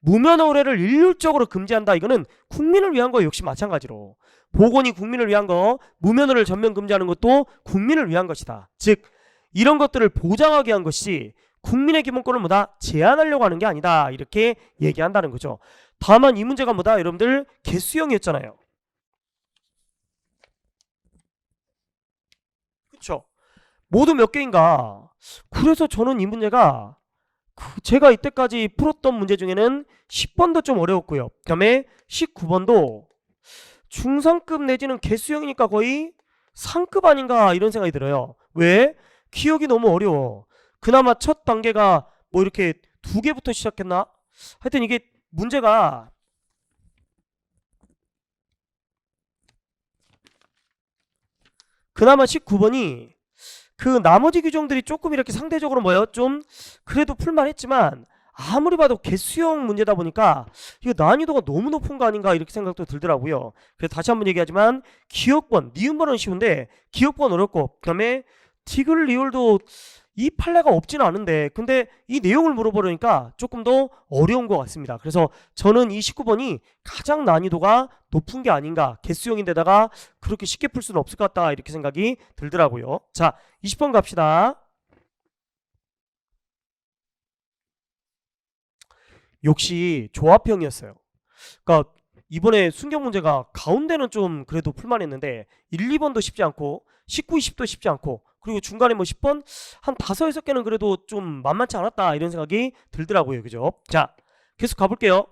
무면허 의뢰를 일률적으로 금지한다. 이거는 국민을 위한 거 역시 마찬가지로 복원이 국민을 위한 거 무면허를 전면 금지하는 것도 국민을 위한 것이다. 즉 이런 것들을 보장하기 위한 것이 국민의 기본권을 뭐다? 제한하려고 하는 게 아니다. 이렇게 얘기한다는 거죠. 다만 이 문제가 뭐다? 여러분들 개수형이었잖아요. 그쵸? 모두 몇 개인가? 그래서 저는 이 문제가 제가 이때까지 풀었던 문제 중에는 10번도 좀 어려웠고요. 그 다음에 19번도 중상급 내지는 개수형이니까 거의 상급 아닌가 이런 생각이 들어요. 왜? 기억이 너무 어려워. 그나마 첫 단계가 뭐 이렇게 2개부터 시작했나? 하여튼 이게 문제가 그나마 19번이 그 나머지 규정들이 조금 이렇게 상대적으로 뭐요? 좀 그래도 풀만했지만 아무리 봐도 개수형 문제다 보니까 이거 난이도가 너무 높은 거 아닌가 이렇게 생각도 들더라고요. 그래서 다시 한번 얘기하지만 기억번, 니은번은 쉬운데 기억번 어렵고 그 다음에 티글 리을도 이 판례가 없지는 않은데 근데 이 내용을 물어보려니까 조금 더 어려운 것 같습니다. 그래서 저는 이 19번이 가장 난이도가 높은 게 아닌가, 개수형인데다가 그렇게 쉽게 풀 수는 없을 것 같다 이렇게 생각이 들더라고요. 자, 20번 갑시다. 역시 조합형이었어요. 그러니까 이번에 순경 문제가 가운데는 좀 그래도 풀만했는데 1, 2번도 쉽지 않고 19, 20도 쉽지 않고 그리고 중간에 뭐 10번 한 5, 6개는 그래도 좀 만만치 않았다 이런 생각이 들더라고요. 그죠? 자, 계속 가볼게요.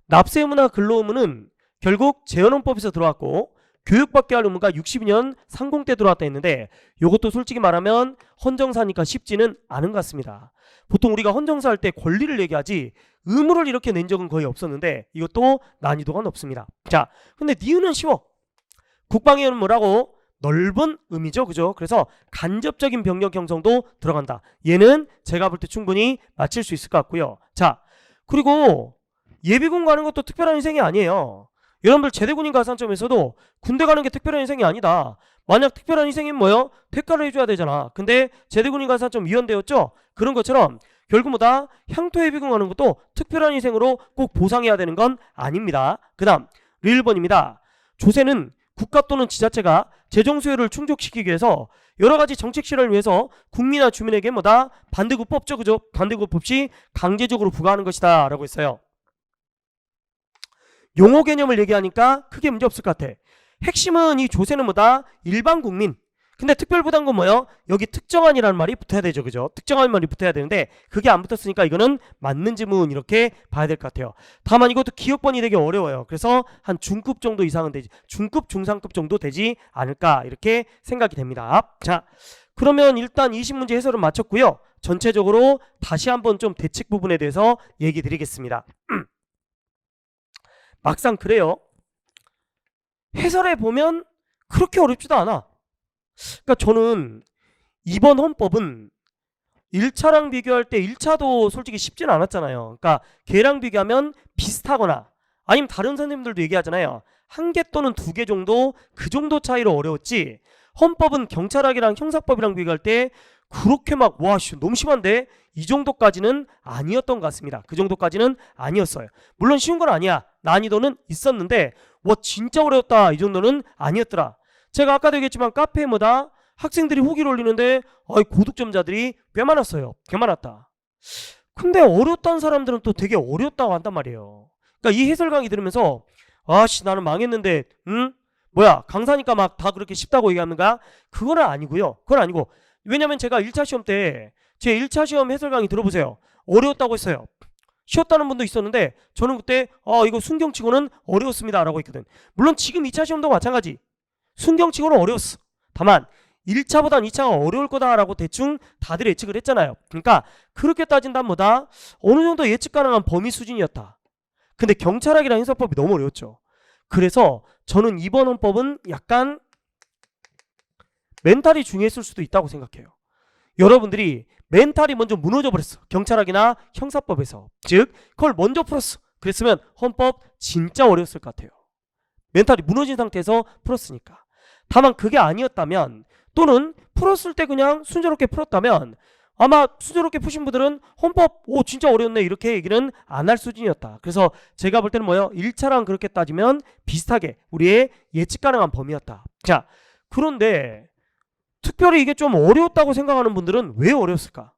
납세 의무나 근로 의무는 결국 재헌헌법에서 들어왔고 교육받게 할 의무가 62년 상공 때 들어왔다 했는데 이것도 솔직히 말하면 헌정사니까 쉽지는 않은 것 같습니다. 보통 우리가 헌정사 할 때 권리를 얘기하지 의무를 이렇게 낸 적은 거의 없었는데 이것도 난이도가 높습니다. 자, 근데 니은은 쉬워. 국방위원은 뭐라고? 넓은 의미죠. 그죠? 그래서 간접적인 병력 형성도 들어간다. 얘는 제가 볼 때 충분히 맞힐 수 있을 것 같고요. 자, 그리고 예비군 가는 것도 특별한 희생이 아니에요. 여러분들 제대군인 가산점에서도 군대 가는 게 특별한 희생이 아니다. 만약 특별한 희생이면 뭐요? 퇴가를 해줘야 되잖아. 근데 제대군인 가산점 위헌되었죠? 그런 것처럼 결국 뭐다? 향토 예비군 가는 것도 특별한 희생으로 꼭 보상해야 되는 건 아닙니다. 그 다음 릴1번입니다. 조세는 국가 또는 지자체가 재정 수요를 충족시키기 위해서 여러 가지 정책 실현을 위해서 국민이나 주민에게 뭐다? 반대급 없죠. 그죠? 반대급 없이 강제적으로 부과하는 것이다 라고 했어요. 용어 개념을 얘기하니까 크게 문제 없을 것 같아. 핵심은 이 조세는 뭐다? 일반 국민. 근데 특별부담금 뭐요? 여기 특정한이라는 말이 붙어야 되죠. 그죠? 특정한 말이 붙어야 되는데 그게 안 붙었으니까 이거는 맞는 지문 이렇게 봐야 될 것 같아요. 다만 이것도 기억번이 되게 어려워요. 그래서 한 중급 정도 이상은 되지, 중급 중상급 정도 되지 않을까 이렇게 생각이 됩니다. 자, 그러면 일단 20문제 해설은 마쳤고요. 전체적으로 다시 한번 좀 대책 부분에 대해서 얘기 드리겠습니다. 막상 그래요. 해설해 보면 그렇게 어렵지도 않아. 그러니까 저는 이번 헌법은 1차랑 비교할 때 1차도 솔직히 쉽지는 않았잖아요. 그러니까 걔랑 비교하면 비슷하거나 아니면 다른 선생님들도 얘기하잖아요. 1개 또는 2개 정도 그 정도 차이로 어려웠지 헌법은 경찰학이랑 형사법이랑 비교할 때 그렇게 막 와 너무 심한데 이 정도까지는 아니었던 것 같습니다. 그 정도까지는 아니었어요. 물론 쉬운 건 아니야. 난이도는 있었는데 와 진짜 어려웠다 이 정도는 아니었더라. 제가 아까도 얘기했지만 카페에 뭐다 학생들이 후기를 올리는데 고득점자들이 꽤 많았어요. 꽤 많았다. 근데 어려웠다는 사람들은 또 되게 어려웠다고 한단 말이에요. 그러니까 이 해설 강의 들으면서 아씨 나는 망했는데 응? 뭐야 강사니까 막 다 그렇게 쉽다고 얘기하는 거야? 그건 아니고요. 그건 아니고 왜냐면 제가 1차 시험 때 제 1차 시험 해설 강의 들어보세요. 어려웠다고 했어요. 쉬웠다는 분도 있었는데 저는 그때 이거 순경치고는 어려웠습니다 라고 했거든. 물론 지금 2차 시험도 마찬가지. 순경치고는 어려웠어. 다만 1차보단 2차가 어려울 거다라고 대충 다들 예측을 했잖아요. 그러니까 그렇게 따진다면 뭐다? 어느 정도 예측 가능한 범위 수준이었다. 근데 경찰학이랑 형사법이 너무 어려웠죠. 그래서 저는 이번 헌법은 약간 멘탈이 중요했을 수도 있다고 생각해요. 여러분들이 멘탈이 먼저 무너져 버렸어. 경찰학이나 형사법에서. 즉 그걸 먼저 풀었어. 그랬으면 헌법 진짜 어려웠을 것 같아요. 멘탈이 무너진 상태에서 풀었으니까. 다만 그게 아니었다면 또는 풀었을 때 그냥 순조롭게 풀었다면 아마 순조롭게 푸신 분들은 헌법 진짜 어려웠네 이렇게 얘기는 안 할 수준이었다. 그래서 제가 볼 때는 뭐예요? 1차랑 그렇게 따지면 비슷하게 우리의 예측 가능한 범위였다. 자, 그런데 특별히 이게 좀 어려웠다고 생각하는 분들은 왜 어려웠을까?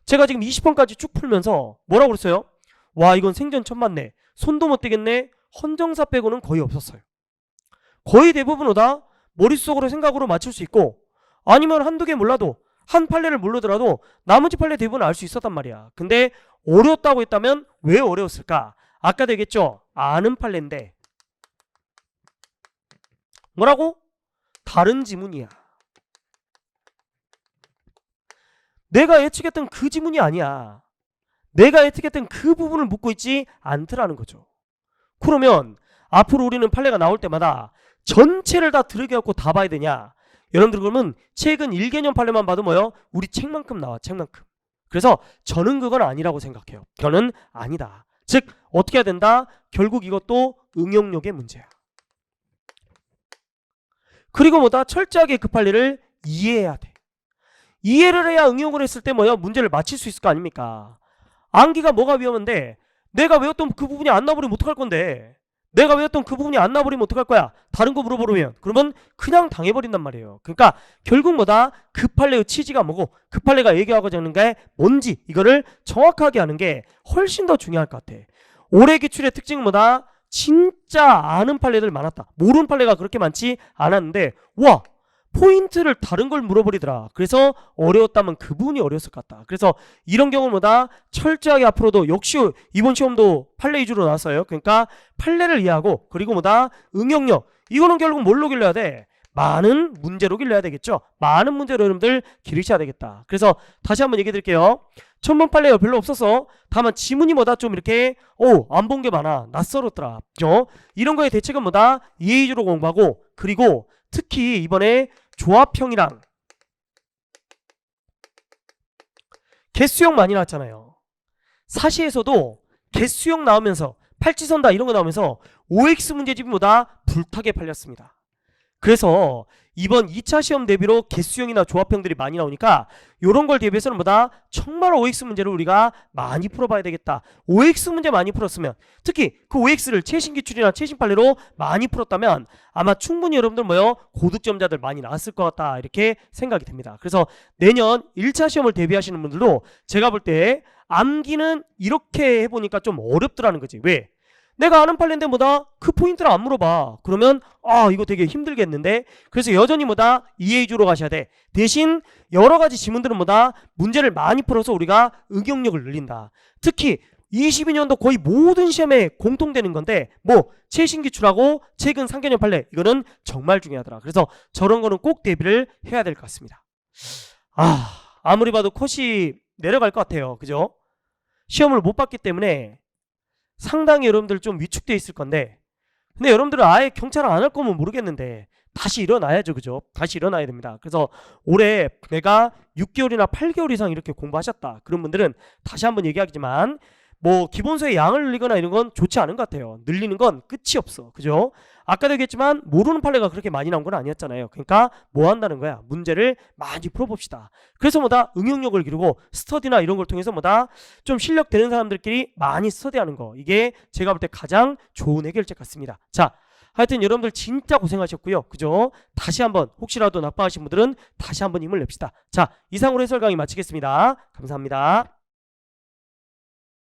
제가 지금 20번까지 쭉 풀면서 뭐라고 그랬어요? 와 이건 생전 처음 봤네. 손도 못 대겠네. 헌정사 빼고는 거의 없었어요. 거의 대부분 다 머릿속으로 생각으로 맞출 수 있고 아니면 한두 개 몰라도 한 판례를 모르더라도 나머지 판례 대부분 알 수 있었단 말이야. 근데 어려웠다고 했다면 왜 어려웠을까? 아까도 얘기했죠. 아는 판례인데 뭐라고? 다른 지문이야. 내가 예측했던 그 지문이 아니야. 내가 예측했던 그 부분을 묻고 있지 않더라는 거죠. 그러면 앞으로 우리는 판례가 나올 때마다 전체를 다 들여갖고 다 봐야 되냐? 여러분들 그러면 최근 1개년 판례만 봐도 뭐요? 우리 책만큼 나와. 책만큼. 그래서 저는 그건 아니라고 생각해요. 저는 아니다. 즉 어떻게 해야 된다? 결국 이것도 응용력의 문제야. 그리고 뭐다? 철저하게 그 판례를 이해해야 돼. 이해를 해야 응용을 했을 때 뭐야 문제를 맞힐 수 있을 거 아닙니까? 암기가 뭐가 위험한데 내가 외웠던 그 부분이 안 나버리면 어떡할 건데, 내가 외웠던 그 부분이 안 나버리면 어떡할 거야? 다른 거 물어보면 그러면 그냥 당해버린단 말이에요. 그러니까 결국 뭐다? 그 판례의 취지가 뭐고 그 판례가 얘기하고자 하는 게 뭔지 이거를 정확하게 하는 게 훨씬 더 중요할 것 같아. 올해 기출의 특징은 뭐다? 진짜 아는 판례들 많았다. 모르는 판례가 그렇게 많지 않았는데 와 포인트를 다른 걸 물어버리더라. 그래서 어려웠다면 그 부분이 어려웠을 것 같다. 그래서 이런 경우는 뭐다? 철저하게 앞으로도 역시 이번 시험도 판례 위주로 나왔어요. 그러니까 판례를 이해하고 그리고 뭐다? 응용력. 이거는 결국 뭘로 길러야 돼? 많은 문제로 길러야 되겠죠. 많은 문제로 여러분들 기르셔야 되겠다. 그래서 다시 한번 얘기해 드릴게요. 천문 판례가 별로 없어서 다만 지문이 뭐다? 좀 이렇게 안 본 게 많아. 낯설었더라. 그죠? 이런 거의 대책은 뭐다? 이해 위주로 공부하고 그리고 특히 이번에 조합형이랑 개수형 많이 나왔잖아요. 사시에서도 개수형 나오면서 팔지선다 이런 거 나오면서 OX 문제집보다 불타게 팔렸습니다. 그래서 이번 2차 시험 대비로 개수형이나 조합형들이 많이 나오니까 이런 걸 대비해서는 뭐다? 정말 OX 문제를 우리가 많이 풀어봐야 되겠다. OX 문제 많이 풀었으면 특히 그 OX를 최신 기출이나 최신 판례로 많이 풀었다면 아마 충분히 여러분들 뭐요? 고득점자들 많이 나왔을 것 같다 이렇게 생각이 됩니다. 그래서 내년 1차 시험을 대비하시는 분들도 제가 볼 때 암기는 이렇게 해보니까 좀 어렵더라는 거지. 왜? 내가 아는 판례인데 뭐다? 그 포인트를 안 물어봐. 그러면 이거 되게 힘들겠는데. 그래서 여전히 뭐다? 이해 위주로 가셔야 돼. 대신 여러 가지 지문들은 뭐다? 문제를 많이 풀어서 우리가 응용력을 늘린다. 특히 22년도 거의 모든 시험에 공통되는 건데 뭐 최신 기출하고 최근 상견례 판례 이거는 정말 중요하더라. 그래서 저런 거는 꼭 대비를 해야 될 것 같습니다. 아무리 봐도 컷이 내려갈 것 같아요. 그죠? 시험을 못 봤기 때문에 상당히 여러분들 좀 위축되어 있을 건데 근데 여러분들은 아예 경찰을 안 할 거면 모르겠는데 다시 일어나야죠. 그죠? 다시 일어나야 됩니다. 그래서 올해 내가 6개월이나 8개월 이상 이렇게 공부하셨다 그런 분들은 다시 한번 얘기하지만 뭐 기본서의 양을 늘리거나 이런 건 좋지 않은 것 같아요. 늘리는 건 끝이 없어. 그죠? 아까도 얘기했지만 모르는 판례가 그렇게 많이 나온 건 아니었잖아요. 그러니까 뭐 한다는 거야? 문제를 많이 풀어봅시다. 그래서 뭐다? 응용력을 기르고 스터디나 이런 걸 통해서 뭐다? 좀 실력 되는 사람들끼리 많이 스터디하는 거. 이게 제가 볼 때 가장 좋은 해결책 같습니다. 자, 하여튼 여러분들 진짜 고생하셨고요. 그죠? 다시 한번 혹시라도 낙방하신 분들은 다시 한번 힘을 냅시다. 자, 이상으로 해설 강의 마치겠습니다. 감사합니다.